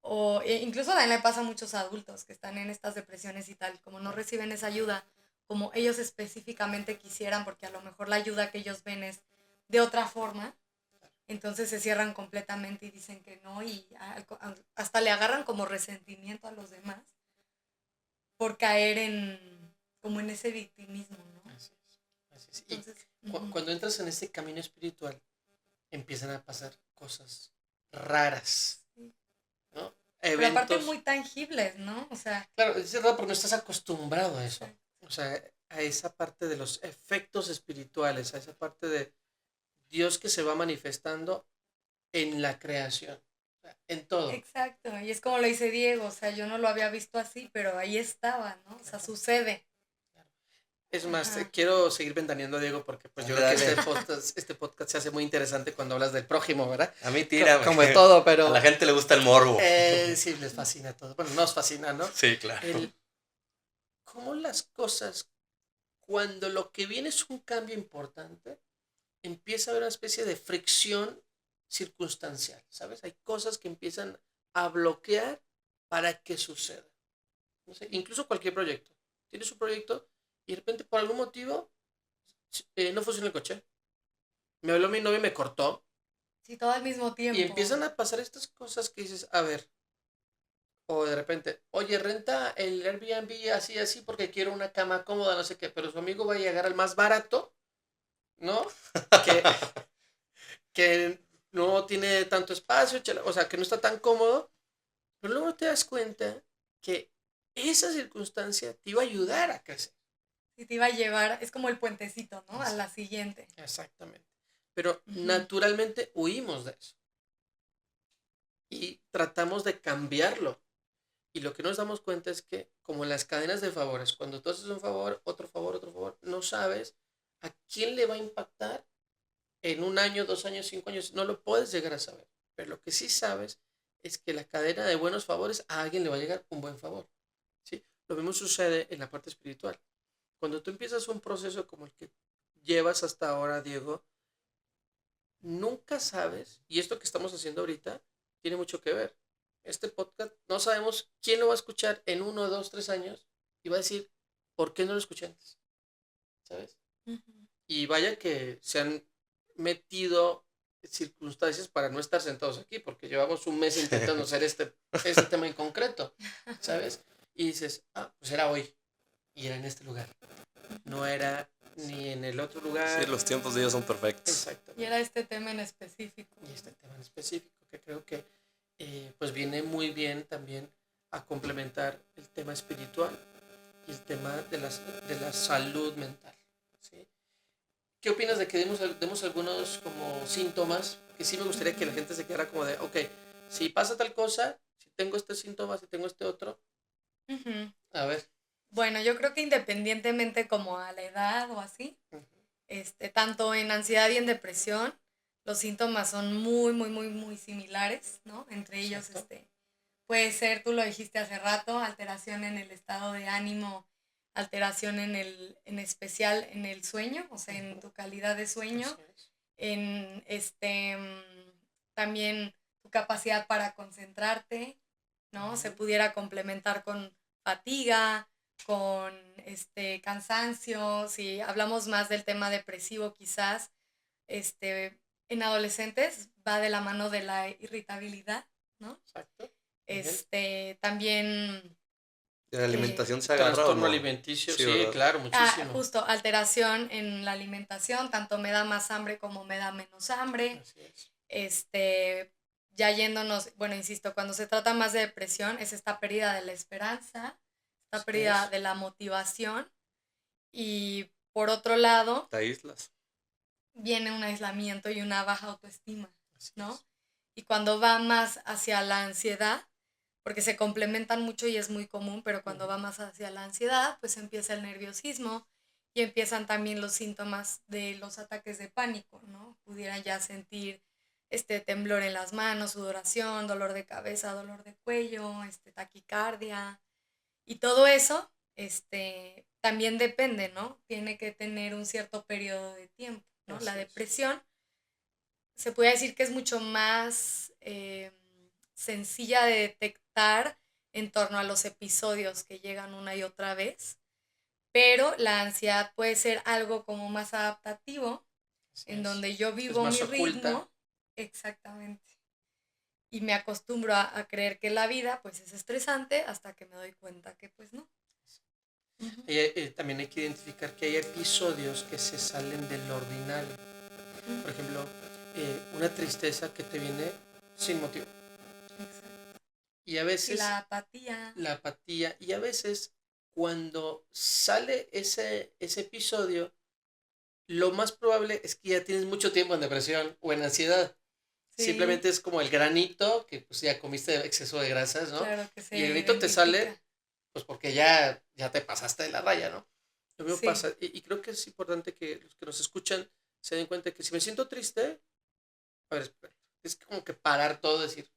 o incluso también le pasa a muchos adultos que están en estas depresiones y tal, como no reciben esa ayuda como ellos específicamente quisieran, porque a lo mejor la ayuda que ellos ven es de otra forma, entonces se cierran completamente y dicen que no y hasta le agarran como resentimiento a los demás por caer en como en ese victimismo, ¿no? Así es, así es. Y Entonces, ujú. cuando entras en este camino espiritual, empiezan a pasar cosas raras, Sí. ¿no? Pero aparte Eventos. muy tangibles, ¿no? O sea, Claro, es verdad porque no estás acostumbrado a eso. exacto. O sea, a esa parte de los efectos espirituales, a esa parte de Dios que se va manifestando en la creación, o sea, en todo. Exacto, y es como lo dice Diego, o sea, yo no lo había visto así, pero ahí estaba, ¿no? O sea, sucede. Es más, Ajá. quiero seguir ventaneando a Diego porque pues yo creo que Dale. este podcast se hace muy interesante cuando hablas del prójimo, ¿verdad? A mí tírame. Como de todo, A pero la gente le gusta el morbo. sí, les fascina todo. Bueno, nos fascina, ¿no? Sí, claro. Cómo las cosas, cuando lo que viene es un cambio importante, empieza a haber una especie de fricción circunstancial, ¿sabes? Hay cosas que empiezan a bloquear para que suceda. No sé, incluso cualquier proyecto. Tienes un proyecto y de repente por algún motivo no funciona el coche. Me habló mi novia y me cortó. Sí, todo al mismo Y tiempo. empiezan a pasar estas cosas que dices, a ver, o de repente, oye, renta el Airbnb así, así, porque quiero una cama cómoda, no sé qué, pero su amigo va a llegar al más barato, ¿no? Que, que no tiene tanto espacio, o sea, que no está tan cómodo, pero luego te das cuenta que esa circunstancia te iba a ayudar a crecer. Y te iba a llevar, es como el puentecito, ¿no? A la siguiente. Exactamente. pero Ujú. naturalmente huimos de eso y tratamos de cambiarlo. Y lo que nos damos cuenta es que, como en las cadenas de favores, cuando tú haces un favor, otro favor, no sabes a quién le va a impactar en 1 año, 2 años, 5 años, no lo puedes llegar a saber. Pero lo que sí sabes es que la cadena de buenos favores a alguien le va a llegar un buen favor. ¿Sí? Lo mismo sucede en la parte espiritual. Cuando tú empiezas un proceso como el que llevas hasta ahora, Diego, nunca sabes, y esto que estamos haciendo ahorita tiene mucho que ver. Este podcast no sabemos quién lo va a escuchar en 1, 2, 3 años y va a decir, ¿por qué no lo escuché antes? ¿Sabes? Ujú. Y vaya que se han metido circunstancias para no estar sentados aquí, porque llevamos un mes intentando hacer este tema en concreto, ¿sabes? Y dices, pues era hoy y era en este lugar. No era ni en el otro Sí, lugar. los tiempos de Dios son perfectos. Y Exactamente. era este tema en específico. Y este tema en específico, que creo que pues viene muy bien también a complementar el tema espiritual y el tema de la salud mental. ¿Sí? ¿Qué opinas de que demos algunos como síntomas? Que sí me gustaría que la gente se quedara como de, ok, si pasa tal cosa, si tengo este síntoma, si tengo este otro, Ujú. a ver. Bueno, yo creo que independientemente como a la edad o así, tanto en ansiedad y en depresión, los síntomas son muy, muy, muy, muy similares, ¿no? Entre ellos, Exacto. puede ser, tú lo dijiste hace rato, alteración en el estado de ánimo, alteración en especial en el sueño, o sea, en tu calidad de sueño, Así es. en también tu capacidad para concentrarte, ¿no? Se pudiera complementar con fatiga, con cansancio, si hablamos más del tema depresivo quizás, en adolescentes va de la mano de la irritabilidad, ¿no? Exacto. Bien. También ¿De la alimentación se agarra o Trastorno no? alimenticio, Sí, sí, ¿verdad? claro, muchísimo. justo alteración en la alimentación, tanto me da más hambre como me da menos hambre. Así es. Ya yéndonos, bueno, insisto, cuando se trata más de depresión es esta pérdida de la esperanza, esta Así pérdida es. de la motivación y por otro lado Te aíslas. viene un aislamiento y una baja autoestima, Así ¿no? es. Y cuando va más hacia la ansiedad, porque se complementan mucho y es muy común, pero cuando va más hacia la ansiedad, pues empieza el nerviosismo y empiezan también los síntomas de los ataques de pánico, ¿no? Pudieran ya sentir temblor en las manos, sudoración, dolor de cabeza, dolor de cuello, taquicardia y todo eso, también depende, ¿no? Tiene que tener un cierto periodo de tiempo, ¿no? La Así es. depresión se puede decir que es mucho más sencilla de detectar en torno a los episodios que llegan una y otra vez, pero la ansiedad puede ser algo como más adaptativo, Así en es. donde yo Es vivo más mi oculta. ritmo, exactamente, y me acostumbro a creer que la vida pues es estresante hasta que me doy cuenta que pues no. Uh-huh. También hay que identificar que hay episodios que se salen del ordinario. Uh-huh. Por ejemplo, una tristeza que te viene sin motivo. Exacto. Y a veces La apatía. la apatía. Y a veces cuando sale ese episodio, lo más probable es que ya tienes mucho tiempo en depresión o en ansiedad. Sí. Simplemente es como el granito, que pues ya comiste exceso de grasas, ¿no? Claro que se Y el granito te identifica. sale, pues porque ya te pasaste de la raya, ¿no? Lo mismo Sí. pasa. Y creo que es importante que los que nos escuchan se den cuenta que si me siento triste, a ver, espera, es como que parar todo y decir,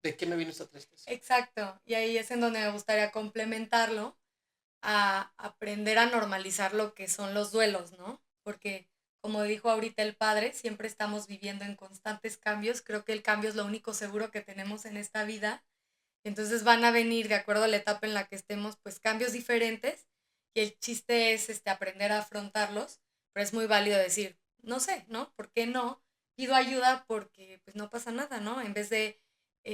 ¿de qué me vino esta tristeza? Exacto. Y ahí es en donde me gustaría complementarlo a aprender a normalizar lo que son los duelos, ¿no? Porque, como dijo ahorita el padre, siempre estamos viviendo en constantes cambios. Creo que el cambio es lo único seguro que tenemos en esta vida. Entonces van a venir, de acuerdo a la etapa en la que estemos, pues cambios diferentes. Y el chiste es aprender a afrontarlos. Pero es muy válido decir, no sé, ¿no? ¿Por qué no? Pido ayuda porque pues no pasa nada, ¿no? En vez de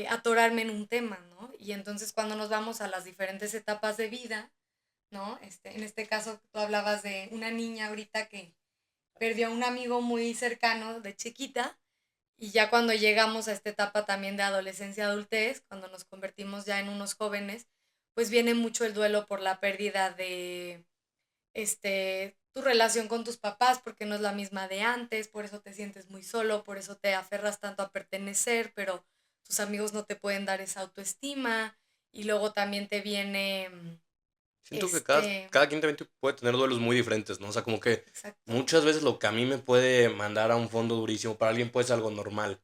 atorarme en un tema, ¿no? Y entonces cuando nos vamos a las diferentes etapas de vida, ¿no? En este caso tú hablabas de una niña ahorita que perdió a un amigo muy cercano de chiquita y ya cuando llegamos a esta etapa también de adolescencia, adultez, cuando nos convertimos ya en unos jóvenes, pues viene mucho el duelo por la pérdida de tu relación con tus papás porque no es la misma de antes, por eso te sientes muy solo, por eso te aferras tanto a pertenecer, pero tus amigos no te pueden dar esa autoestima y luego también te viene Siento que cada quien también puede tener duelos muy diferentes, ¿no? O sea, como que exacto, muchas veces lo que a mí me puede mandar a un fondo durísimo, para alguien puede ser algo normal.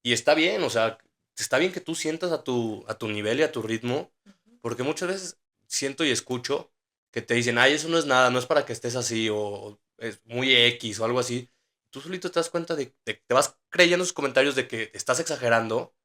Y está bien, o sea, está bien que tú sientas a tu nivel y a tu ritmo, ujú, porque muchas veces siento y escucho que te dicen, ay, eso no es nada, no es para que estés así, o es muy X o algo así. Tú solito te das cuenta te vas creyendo esos comentarios de que estás exagerando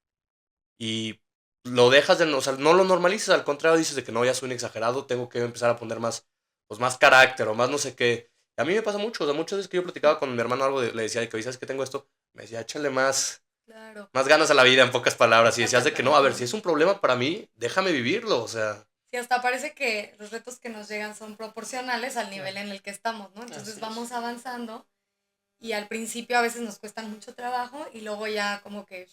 y lo dejas de, o sea, no lo normalizas, al contrario dices de que no, ya soy un exagerado, tengo que empezar a poner más, pues más carácter o más no sé qué. A mí me pasa mucho, o sea, muchas veces que yo platicaba con mi hermano algo, le decía de que, ¿sabes que tengo esto? Me decía, échale claro. más ganas a la vida, en pocas palabras, y decías de que no, a ver, si Ajá. es un problema para mí, déjame vivirlo, o sea, Sí, hasta parece que los retos que nos llegan son proporcionales al nivel Claro, en el que estamos, ¿no? Entonces así es. vamos avanzando y al principio a veces nos cuestan mucho trabajo y luego ya como que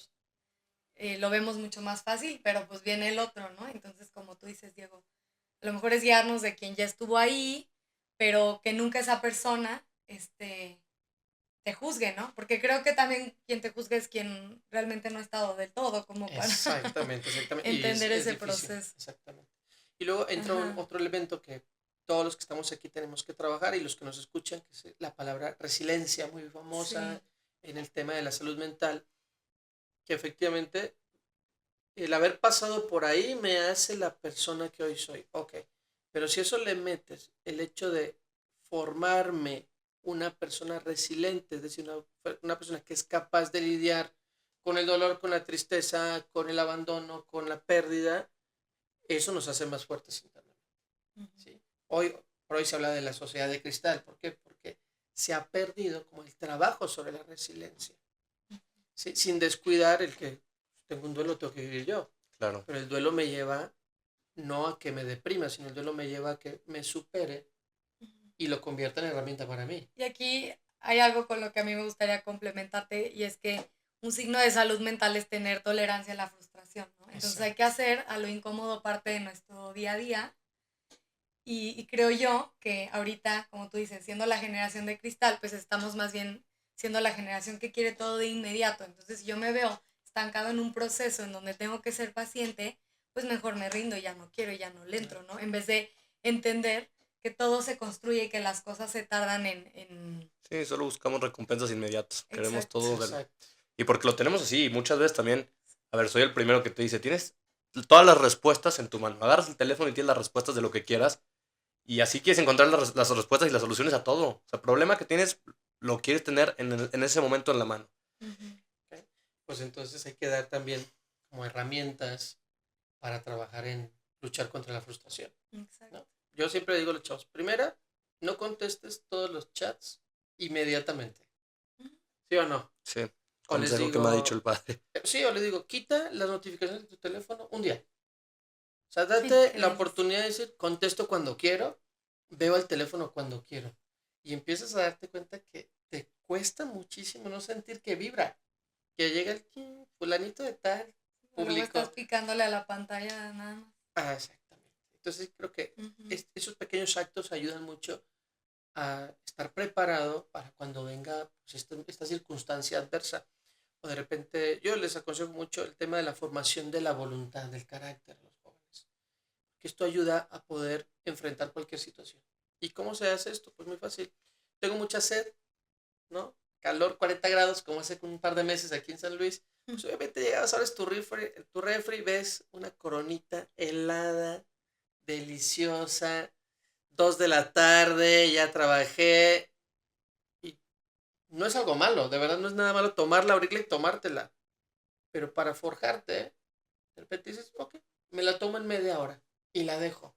lo vemos mucho más fácil, pero pues viene el otro, ¿no? Entonces, como tú dices, Diego, a lo mejor es guiarnos de quien ya estuvo ahí, pero que nunca esa persona, te juzgue, ¿no? Porque creo que también quien te juzgue es quien realmente no ha estado del todo, como para Exactamente, exactamente. Y entender es ese difícil, proceso. exactamente. Y luego entra Ajá, otro elemento que todos los que estamos aquí tenemos que trabajar y los que nos escuchan, que es la palabra resiliencia, muy sí. famosa en el tema de la salud mental, que efectivamente el haber pasado por ahí me hace la persona que hoy soy. Ok, pero si eso le metes el hecho de formarme una persona resiliente, es decir, una persona que es capaz de lidiar con el dolor, con la tristeza, con el abandono, con la pérdida, eso nos hace más fuertes internamente. Ujú. ¿Sí? Hoy, por hoy se habla de la sociedad de cristal. ¿Por qué? Porque se ha perdido como el trabajo sobre la resiliencia. ¿Sí? Sin descuidar el que tengo un duelo, tengo que vivir yo. claro. Pero el duelo me lleva no a que me deprima, sino el duelo me lleva a que me supere y lo convierta en herramienta para mí. Y aquí hay algo con lo que a mí me gustaría complementarte y es que un signo de salud mental es tener tolerancia a la frustración, ¿no? Entonces hay que Exacto. hacer a lo incómodo parte de nuestro día a día y creo yo que ahorita, como tú dices, siendo la generación de cristal, pues estamos más bien siendo la generación que quiere todo de inmediato. Entonces, si yo me veo estancado en un proceso en donde tengo que ser paciente, pues mejor me rindo y ya no quiero, ya no le entro, ¿no? En vez de entender que todo se construye y que las cosas se tardan en... Sí, solo buscamos recompensas inmediatas, queremos Exacto. todo Exacto. y porque lo tenemos así, y muchas veces también, a ver, soy el primero que te dice, tienes todas las respuestas en tu mano, agarras el teléfono y tienes las respuestas de lo que quieras, y así quieres encontrar las respuestas y las soluciones a todo. O sea, el problema que tienes lo quieres tener en ese momento en la mano. Ujú. ¿Ok? Pues entonces hay que dar también como herramientas para trabajar en luchar contra la frustración. Exacto. ¿No? Yo siempre digo a los chavos, primera, no contestes todos los chats inmediatamente. Ujú. ¿Sí o no? Sí, O les consejo que me ha dicho digo, el padre. sí, o les digo, quita las notificaciones de tu teléfono un día. O sea, Sí, date qué la belleza. oportunidad de decir, contesto cuando quiero, veo el teléfono cuando quiero. Y empiezas a darte cuenta que te cuesta muchísimo no sentir que vibra, que llega el fulanito de tal, Luego estás público. picándole a la pantalla nada más. Ah, exactamente. Entonces creo que Ujú. esos pequeños actos ayudan mucho a estar preparado para cuando venga pues, esta circunstancia adversa. O de repente, yo les aconsejo mucho el tema de la formación de la voluntad, del carácter a los jóvenes. Que esto ayuda a poder enfrentar cualquier situación. ¿Y cómo se hace esto? Pues muy fácil. Tengo mucha sed, ¿no? Calor 40 grados, como hace un par de meses aquí en San Luis. Pues obviamente llegabas, abres tu refri, ves una coronita helada, deliciosa, 2 de la tarde, ya trabajé. Y no es algo malo, de verdad no es nada malo tomarla, abrirla y tomártela. Pero para forjarte, de repente dices, ok, me la tomo en media hora y la dejo.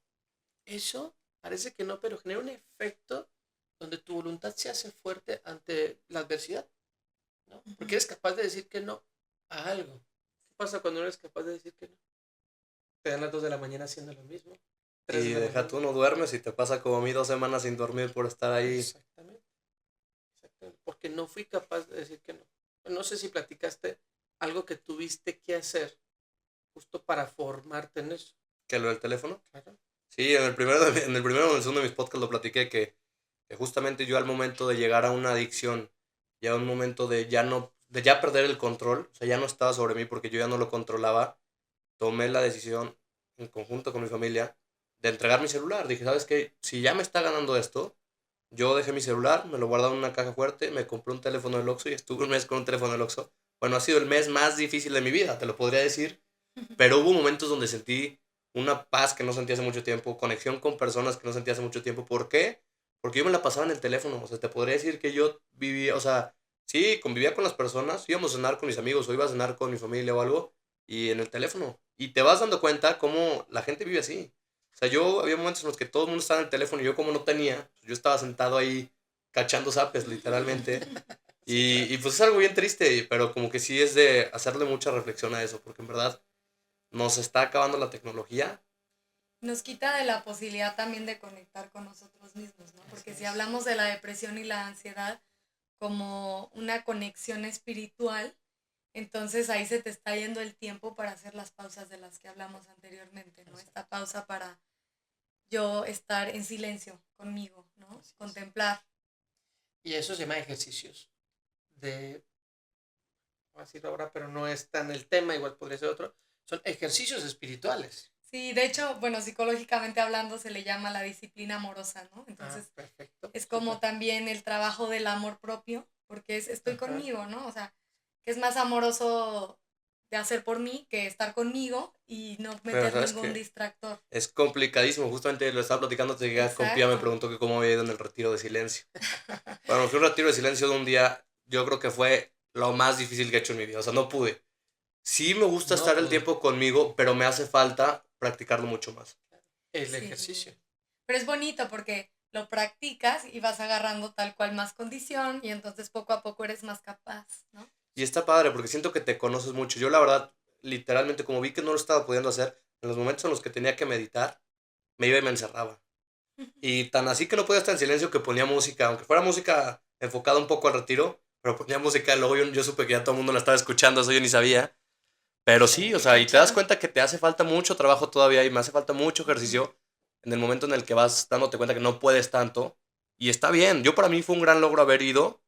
Eso parece que no, pero genera un efecto donde tu voluntad se hace fuerte ante la adversidad, ¿no? Porque Ujú. eres capaz de decir que no a algo. ¿Qué pasa cuando no eres capaz de decir que no? Te dan las 2 de la mañana haciendo lo mismo, 3 Y de la deja tú, mañana. no duermes y te pasa como a mí 2 semanas sin dormir por estar ahí. Exactamente, exactamente. Porque no fui capaz de decir que no. No sé si platicaste algo que tuviste que hacer justo para formarte en eso. ¿Que lo del teléfono? Claro. Sí, en el primero o en el segundo de mis podcasts lo platiqué que justamente yo al momento de llegar a una adicción, ya a un momento de ya no, de ya perder el control, o sea, ya no estaba sobre mí porque yo ya no lo controlaba, tomé la decisión en conjunto con mi familia de entregar mi celular. Dije, ¿sabes qué? Si ya me está ganando esto, yo dejé mi celular, me lo guardaba en una caja fuerte, me compré un teléfono del Oxxo y estuve un mes con un teléfono del Oxxo. Bueno, ha sido el mes más difícil de mi vida, te lo podría decir, pero hubo momentos donde sentí una paz que no sentía hace mucho tiempo, conexión con personas que no sentía hace mucho tiempo. ¿Por qué? Porque yo me la pasaba en el teléfono. O sea, te podría decir que yo vivía, o sea, sí, convivía con las personas, íbamos a cenar con mis amigos o iba a cenar con mi familia o algo, y en el teléfono. Y te vas dando cuenta cómo la gente vive así. O sea, yo había momentos en los que todo el mundo estaba en el teléfono y yo como no tenía, pues, yo estaba sentado ahí cachando zapes, literalmente. Sí, claro. Y pues es algo bien triste, pero como que sí es de hacerle mucha reflexión a eso, porque en verdad nos está acabando la tecnología. Nos quita de la posibilidad también de conectar con nosotros mismos, ¿no? Así Porque si es. hablamos de la depresión y la ansiedad como una conexión espiritual, entonces ahí se te está yendo el tiempo para hacer las pausas de las que hablamos anteriormente, ¿no? Exacto. Esta pausa para yo estar en silencio conmigo, ¿no? Así es. Contemplar. Y eso se llama ejercicios de, voy a decirlo ahora, pero no es tan el tema, igual podría ser otro. Son ejercicios espirituales. Sí, de hecho, bueno, psicológicamente hablando se le llama la disciplina amorosa, ¿no? Ah, Entonces perfecto. es como Súper. también el trabajo del amor propio, porque es estoy Ajá. conmigo, ¿no? O sea, que es más amoroso de hacer por mí que estar conmigo y no Pero meter sabes ningún que distractor. es complicadísimo. Justamente lo estaba platicando antes de llegar con Pia, me Exacto. preguntó que cómo había ido en el retiro de silencio. Bueno, fue un retiro de silencio de un día, yo creo que fue lo más difícil que he hecho en mi vida. O sea, no pude. Sí me gusta No estar el pudo. tiempo conmigo, pero me hace falta practicarlo mucho más. El Sí. ejercicio. Pero es bonito porque lo practicas y vas agarrando tal cual más condición y entonces poco a poco eres más capaz, ¿no? Y está padre porque siento que te conoces mucho. Yo la verdad, literalmente, como vi que no lo estaba pudiendo hacer, en los momentos en los que tenía que meditar, me iba y me encerraba. Y tan así que no podía estar en silencio que ponía música, aunque fuera música enfocada un poco al retiro, pero ponía música, luego yo supe que ya todo el mundo la estaba escuchando, eso yo ni sabía. Pero sí, o Sí, sea, qué y te das chido. cuenta que te hace falta mucho trabajo todavía y me hace falta mucho ejercicio en el momento en el que vas dándote cuenta que no puedes tanto. Y está bien, yo para mí fue un gran logro haber ido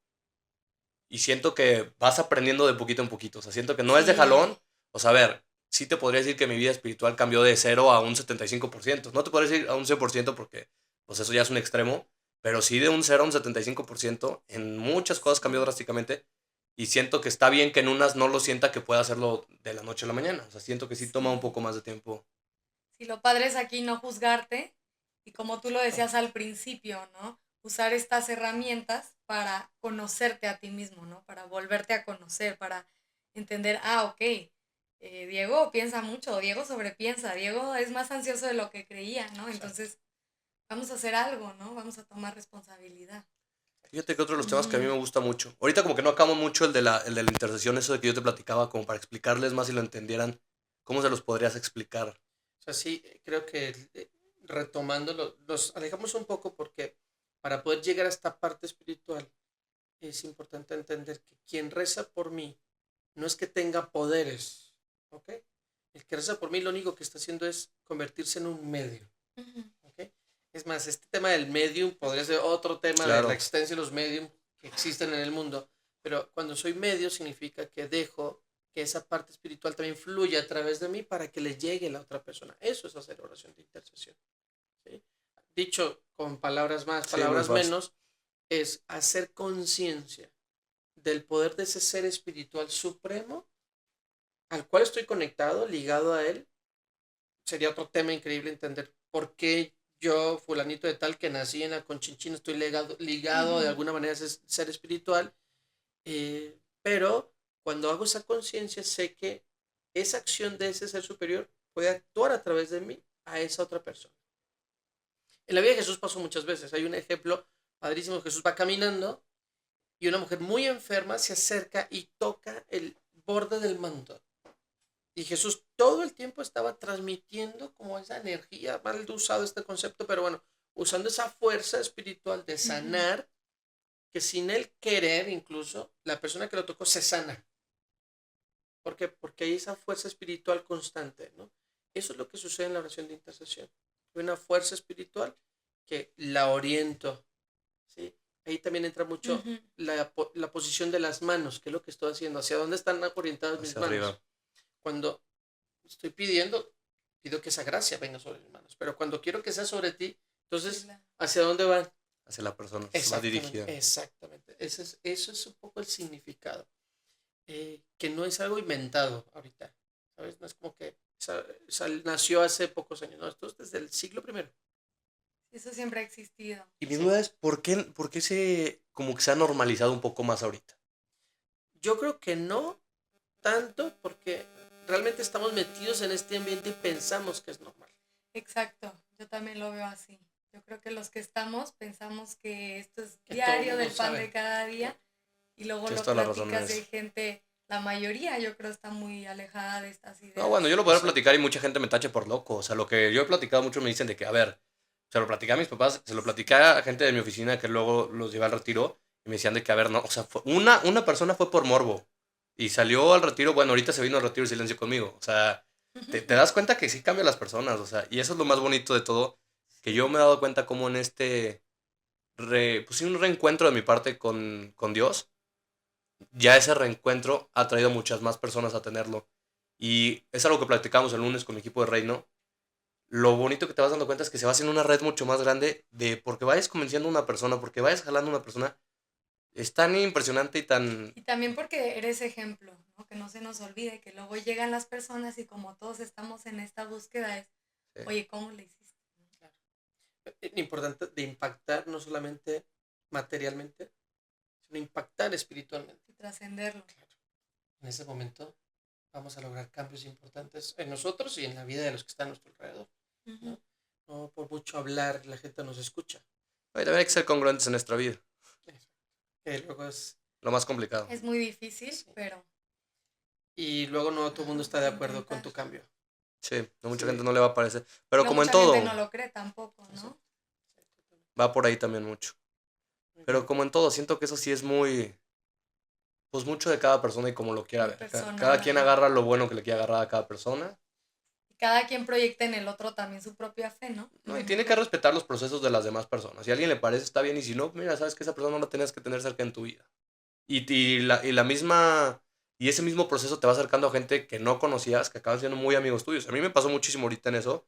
y siento que vas aprendiendo de poquito en poquito. O sea, siento que no es de Sí, jalón. O sea, a ver, sí te podría decir que mi vida espiritual cambió de 0 a un 75%. No te podría decir a un 100% porque pues eso ya es un extremo, pero sí de un 0 a un 75% en muchas cosas cambió sí. drásticamente. Y siento que está bien que en unas no lo sienta que pueda hacerlo de la noche a la mañana. O sea, siento que sí toma un Sí. poco más de tiempo. Sí, lo padre es aquí no juzgarte y como tú lo Exacto. decías al principio, ¿no? Usar estas herramientas para conocerte a ti mismo, ¿no? Para volverte a conocer, para entender, ah, ok, Diego piensa mucho, Diego sobrepiensa, Diego es más ansioso de lo que creía, ¿no? Exacto. Entonces, vamos a hacer algo, ¿no? Vamos a tomar responsabilidad. Fíjate que otro de los temas que a mí Ujú. me gusta mucho. Ahorita como que no acabamos mucho el de la intercesión, eso de que yo te platicaba, como para explicarles más y lo entendieran. ¿Cómo se los podrías explicar? O sea, sí, creo que retomándolo, los alejamos un poco porque para poder llegar a esta parte espiritual es importante entender que quien reza por mí no es que tenga poderes, ¿ok? El que reza por mí lo único que está haciendo es convertirse en un medio, Ujú. ¿ok? Es más, este tema del medium podría ser otro tema de la Claro. existencia de los medium que existen en el mundo, pero cuando soy medio significa que dejo que esa parte espiritual también fluya a través de mí para que le llegue a la otra persona. Eso es hacer oración de intercesión, ¿sí? Dicho con palabras más, Sí, muy palabras fácil. menos, es hacer conciencia del poder de ese ser espiritual supremo al cual estoy conectado, ligado a él. Sería otro tema increíble entender por qué yo, fulanito de tal, que nací en la Conchinchina, estoy ligado de Ujú. alguna manera a ese ser espiritual. Pero cuando hago esa conciencia, sé que esa acción de ese ser superior puede actuar a través de mí a esa otra persona. En la vida de Jesús pasó muchas veces. Hay un ejemplo padrísimo. Jesús va caminando y una mujer muy enferma se acerca y toca el borde del manto. Y Jesús todo el tiempo estaba transmitiendo como esa energía, mal usado este concepto, pero bueno, usando esa fuerza espiritual de Ujú. sanar, que sin él querer incluso, la persona que lo tocó se sana. ¿Por qué? Porque hay esa fuerza espiritual constante, ¿no? Eso es lo que sucede en la oración de intercesión. Hay una fuerza espiritual que la oriento, ¿sí? Ahí también entra mucho Ujú. la posición de las manos, que es lo que estoy haciendo, hacia dónde están orientadas mis Hacia manos. arriba. Cuando estoy pido que esa gracia venga sobre mis manos, pero cuando quiero que sea sobre ti, entonces, Claro. ¿hacia dónde van? Hacia la persona. Va dirigida. Exactamente. Eso es un poco el significado. Que no es algo inventado ahorita, ¿sabes? No es como que nació hace pocos años, no, esto es desde el siglo primero. Eso siempre ha existido. Y mi Sí. duda es, por qué como que se ha normalizado un poco más ahorita? Yo creo que no tanto porque realmente estamos metidos en este ambiente y pensamos que es normal. Exacto, yo también lo veo así. Yo creo que los que estamos pensamos que esto es Que todo el diario mundo del pan de sabe. cada día y luego Tienes lo toda la razón en platicas y hay eso. gente, la mayoría yo creo está muy alejada de estas No, bueno, ideas. yo lo podré Exacto. platicar y mucha gente me tache por loco. O sea, lo que yo he platicado mucho me dicen de que, a ver, se lo platicé a mis papás, se lo platicé a gente de mi oficina que luego los llevé al retiro y me decían de que, a ver, no, o sea, una persona fue por morbo y salió al retiro, bueno, ahorita se vino al retiro y silencio conmigo. O sea, te das cuenta que sí cambian las personas, o sea, y eso es lo más bonito de todo, que yo me he dado cuenta como en pues sí, un reencuentro de mi parte con Dios, ya ese reencuentro ha traído muchas más personas a tenerlo. Y es algo que platicamos el lunes con mi equipo de Reino. Lo bonito que te vas dando cuenta es que se va haciendo una red mucho más grande de porque vayas convenciendo a una persona, porque vayas jalando a una persona. Es tan impresionante y tan... Y también porque eres ejemplo, ¿no? Que no se nos olvide que luego llegan las personas y como todos estamos en esta búsqueda es, Sí. oye, ¿cómo le hiciste? Claro. Importante de impactar no solamente materialmente, sino impactar espiritualmente. Y trascenderlo. Claro. En ese momento vamos a lograr cambios importantes en nosotros y en la vida de los que están a nuestro alrededor. Ujú. ¿No? No por mucho hablar la gente nos escucha. Oye, también hay que ser congruentes en nuestra vida. Que luego es, Lo más complicado. Es muy difícil, sí. pero Y luego no todo el mundo está de acuerdo con intentar. tu cambio. Sí, a mucha Sí. gente no le va a parecer. Y Pero luego como en mucha gente todo, no lo cree tampoco, ¿no? Exacto. va por ahí también mucho. Muy Pero bien. como en todo, siento que eso sí es muy... Pues mucho de cada persona y como lo quiera Muy ver. personal, Cada quien ajá. agarra lo bueno que le quiera agarrar a cada persona. Y cada quien proyecta en el otro también su propia fe, ¿no? No, y tiene que respetar los procesos de las demás personas. Si a alguien le parece, está bien. Y si no, mira, sabes que esa persona no la tienes que tener cerca en tu vida. Y la misma... Y ese mismo proceso te va acercando a gente que no conocías, que acaban siendo muy amigos tuyos. A mí me pasó muchísimo ahorita en eso.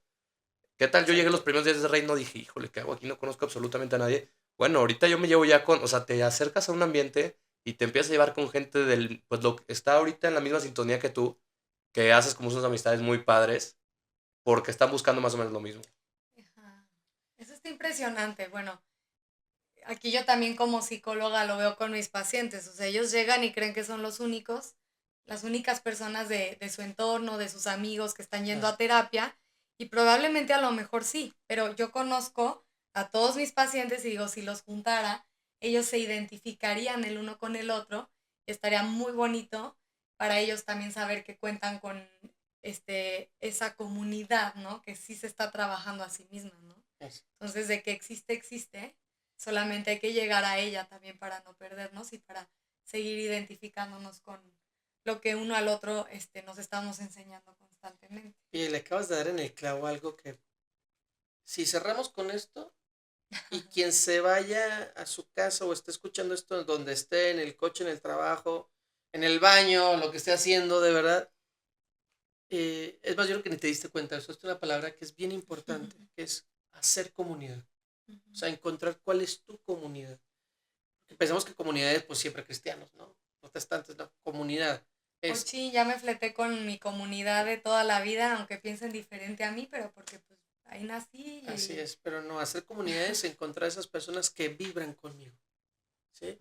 ¿Qué tal? Yo llegué los Exacto. primeros días de Rey y no dije, híjole, ¿qué hago aquí? No conozco absolutamente a nadie. Bueno, ahorita yo me llevo ya con... O sea, te acercas a un ambiente y te empiezas a llevar con gente del... Pues lo que está ahorita en la misma sintonía que tú, que haces como unas amistades muy padres, porque están buscando más o menos lo mismo. Ajá. Eso está impresionante. Bueno, aquí yo también como psicóloga lo veo con mis pacientes. O sea, ellos llegan y creen que son los únicos, las únicas personas de su entorno, de sus amigos que están yendo Claro. a terapia. Y probablemente a lo mejor sí, pero yo conozco a todos mis pacientes y digo, si los juntara, ellos se identificarían el uno con el otro. Y estaría muy bonito para ellos también saber que cuentan con esa comunidad, ¿no? Que sí se está trabajando a sí misma, ¿no? Eso. Entonces, de que existe, existe. Solamente hay que llegar a ella también para no perdernos y para seguir identificándonos con lo que uno al otro nos estamos enseñando constantemente. Y le acabas de dar en el clavo algo que si cerramos con esto y quien se vaya a su casa o esté escuchando esto donde esté, en el coche, en el trabajo, en el baño, lo que esté haciendo de verdad, es más, yo creo que ni te diste cuenta, eso es una palabra que es bien importante, que es hacer comunidad. O sea, encontrar cuál es tu comunidad. Pensamos que comunidades, pues siempre cristianos, ¿no? Protestantes, no, comunidad. Es Ochi, ya me fleté con mi comunidad de toda la vida, aunque piensen diferente a mí, pero porque pues ahí nací Así y... es, pero no, hacer comunidades, encontrar esas personas que vibran conmigo, ¿sí?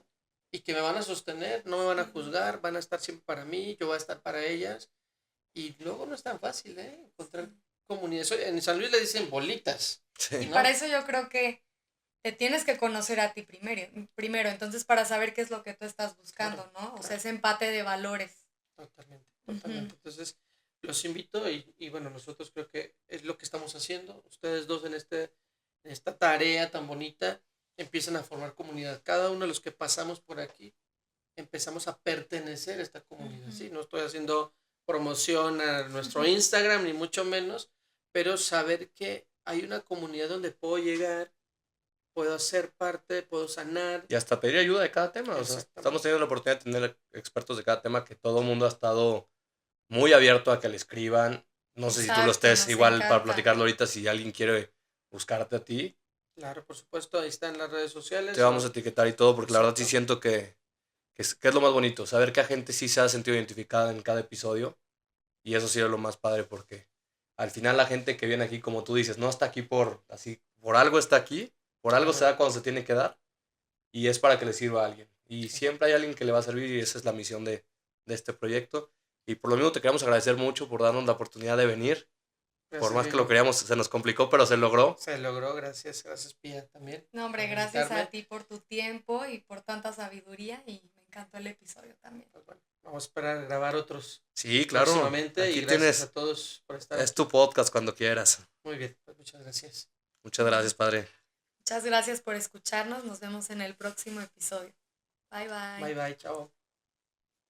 Y que me van a sostener, no me van a juzgar, van a estar siempre para mí, yo voy a estar para ellas. Y luego no es tan fácil, ¿eh? Encontrar comunidades. En San Luis le dicen bolitas, Y Sí. ¿no? para eso yo creo que te tienes que conocer a ti primero, entonces para saber qué es lo que tú estás buscando, Claro, ¿no? O sea, claro. ese empate de valores. Totalmente, Ujú. totalmente. Entonces, los invito y bueno, nosotros creo que es lo que estamos haciendo. Ustedes dos en esta tarea tan bonita empiezan a formar comunidad. Cada uno de los que pasamos por aquí empezamos a pertenecer a esta comunidad. Ujú. ¿Sí? No estoy haciendo promoción a nuestro Instagram, ni mucho menos, pero saber que hay una comunidad donde puedo llegar puedo ser parte, puedo sanar. Y hasta pedir ayuda de cada tema. O sea, Exactamente. estamos teniendo la oportunidad de tener expertos de cada tema que todo el mundo ha estado muy abierto a que le escriban. No sé si tú lo Exacto, estés nos igual para encanta. platicarlo ahorita, si alguien quiere buscarte a ti, Claro, por supuesto, ahí están las redes sociales. te vamos a etiquetar y todo, porque la verdad sí Exacto. siento que es lo más bonito, saber que la gente sí se ha sentido identificada en cada episodio. Y eso sí es lo más padre, porque al final la gente que viene aquí, como tú dices, no está aquí por algo está aquí, por algo se Claro. da cuando se tiene que dar, y es para que le sirva a alguien. Y siempre hay alguien que le va a servir, y esa es la misión de este proyecto. Y por lo mismo te queremos agradecer mucho por darnos la oportunidad de venir. Por Gracias, más que lo Diego. queríamos, se nos complicó, pero se logró. Se logró, gracias, Pía, también. No, hombre, por gracias invitarme. a ti por tu tiempo y por tanta sabiduría y me encantó el episodio también. Pues bueno, vamos a esperar a grabar otros Sí, claro. próximamente Aquí y gracias tienes, a todos por estar es aquí. tu podcast cuando quieras. Muy bien, pues muchas gracias. Muchas gracias, padre. Muchas gracias por escucharnos. Nos vemos en el próximo episodio. Bye, bye. Bye, chao.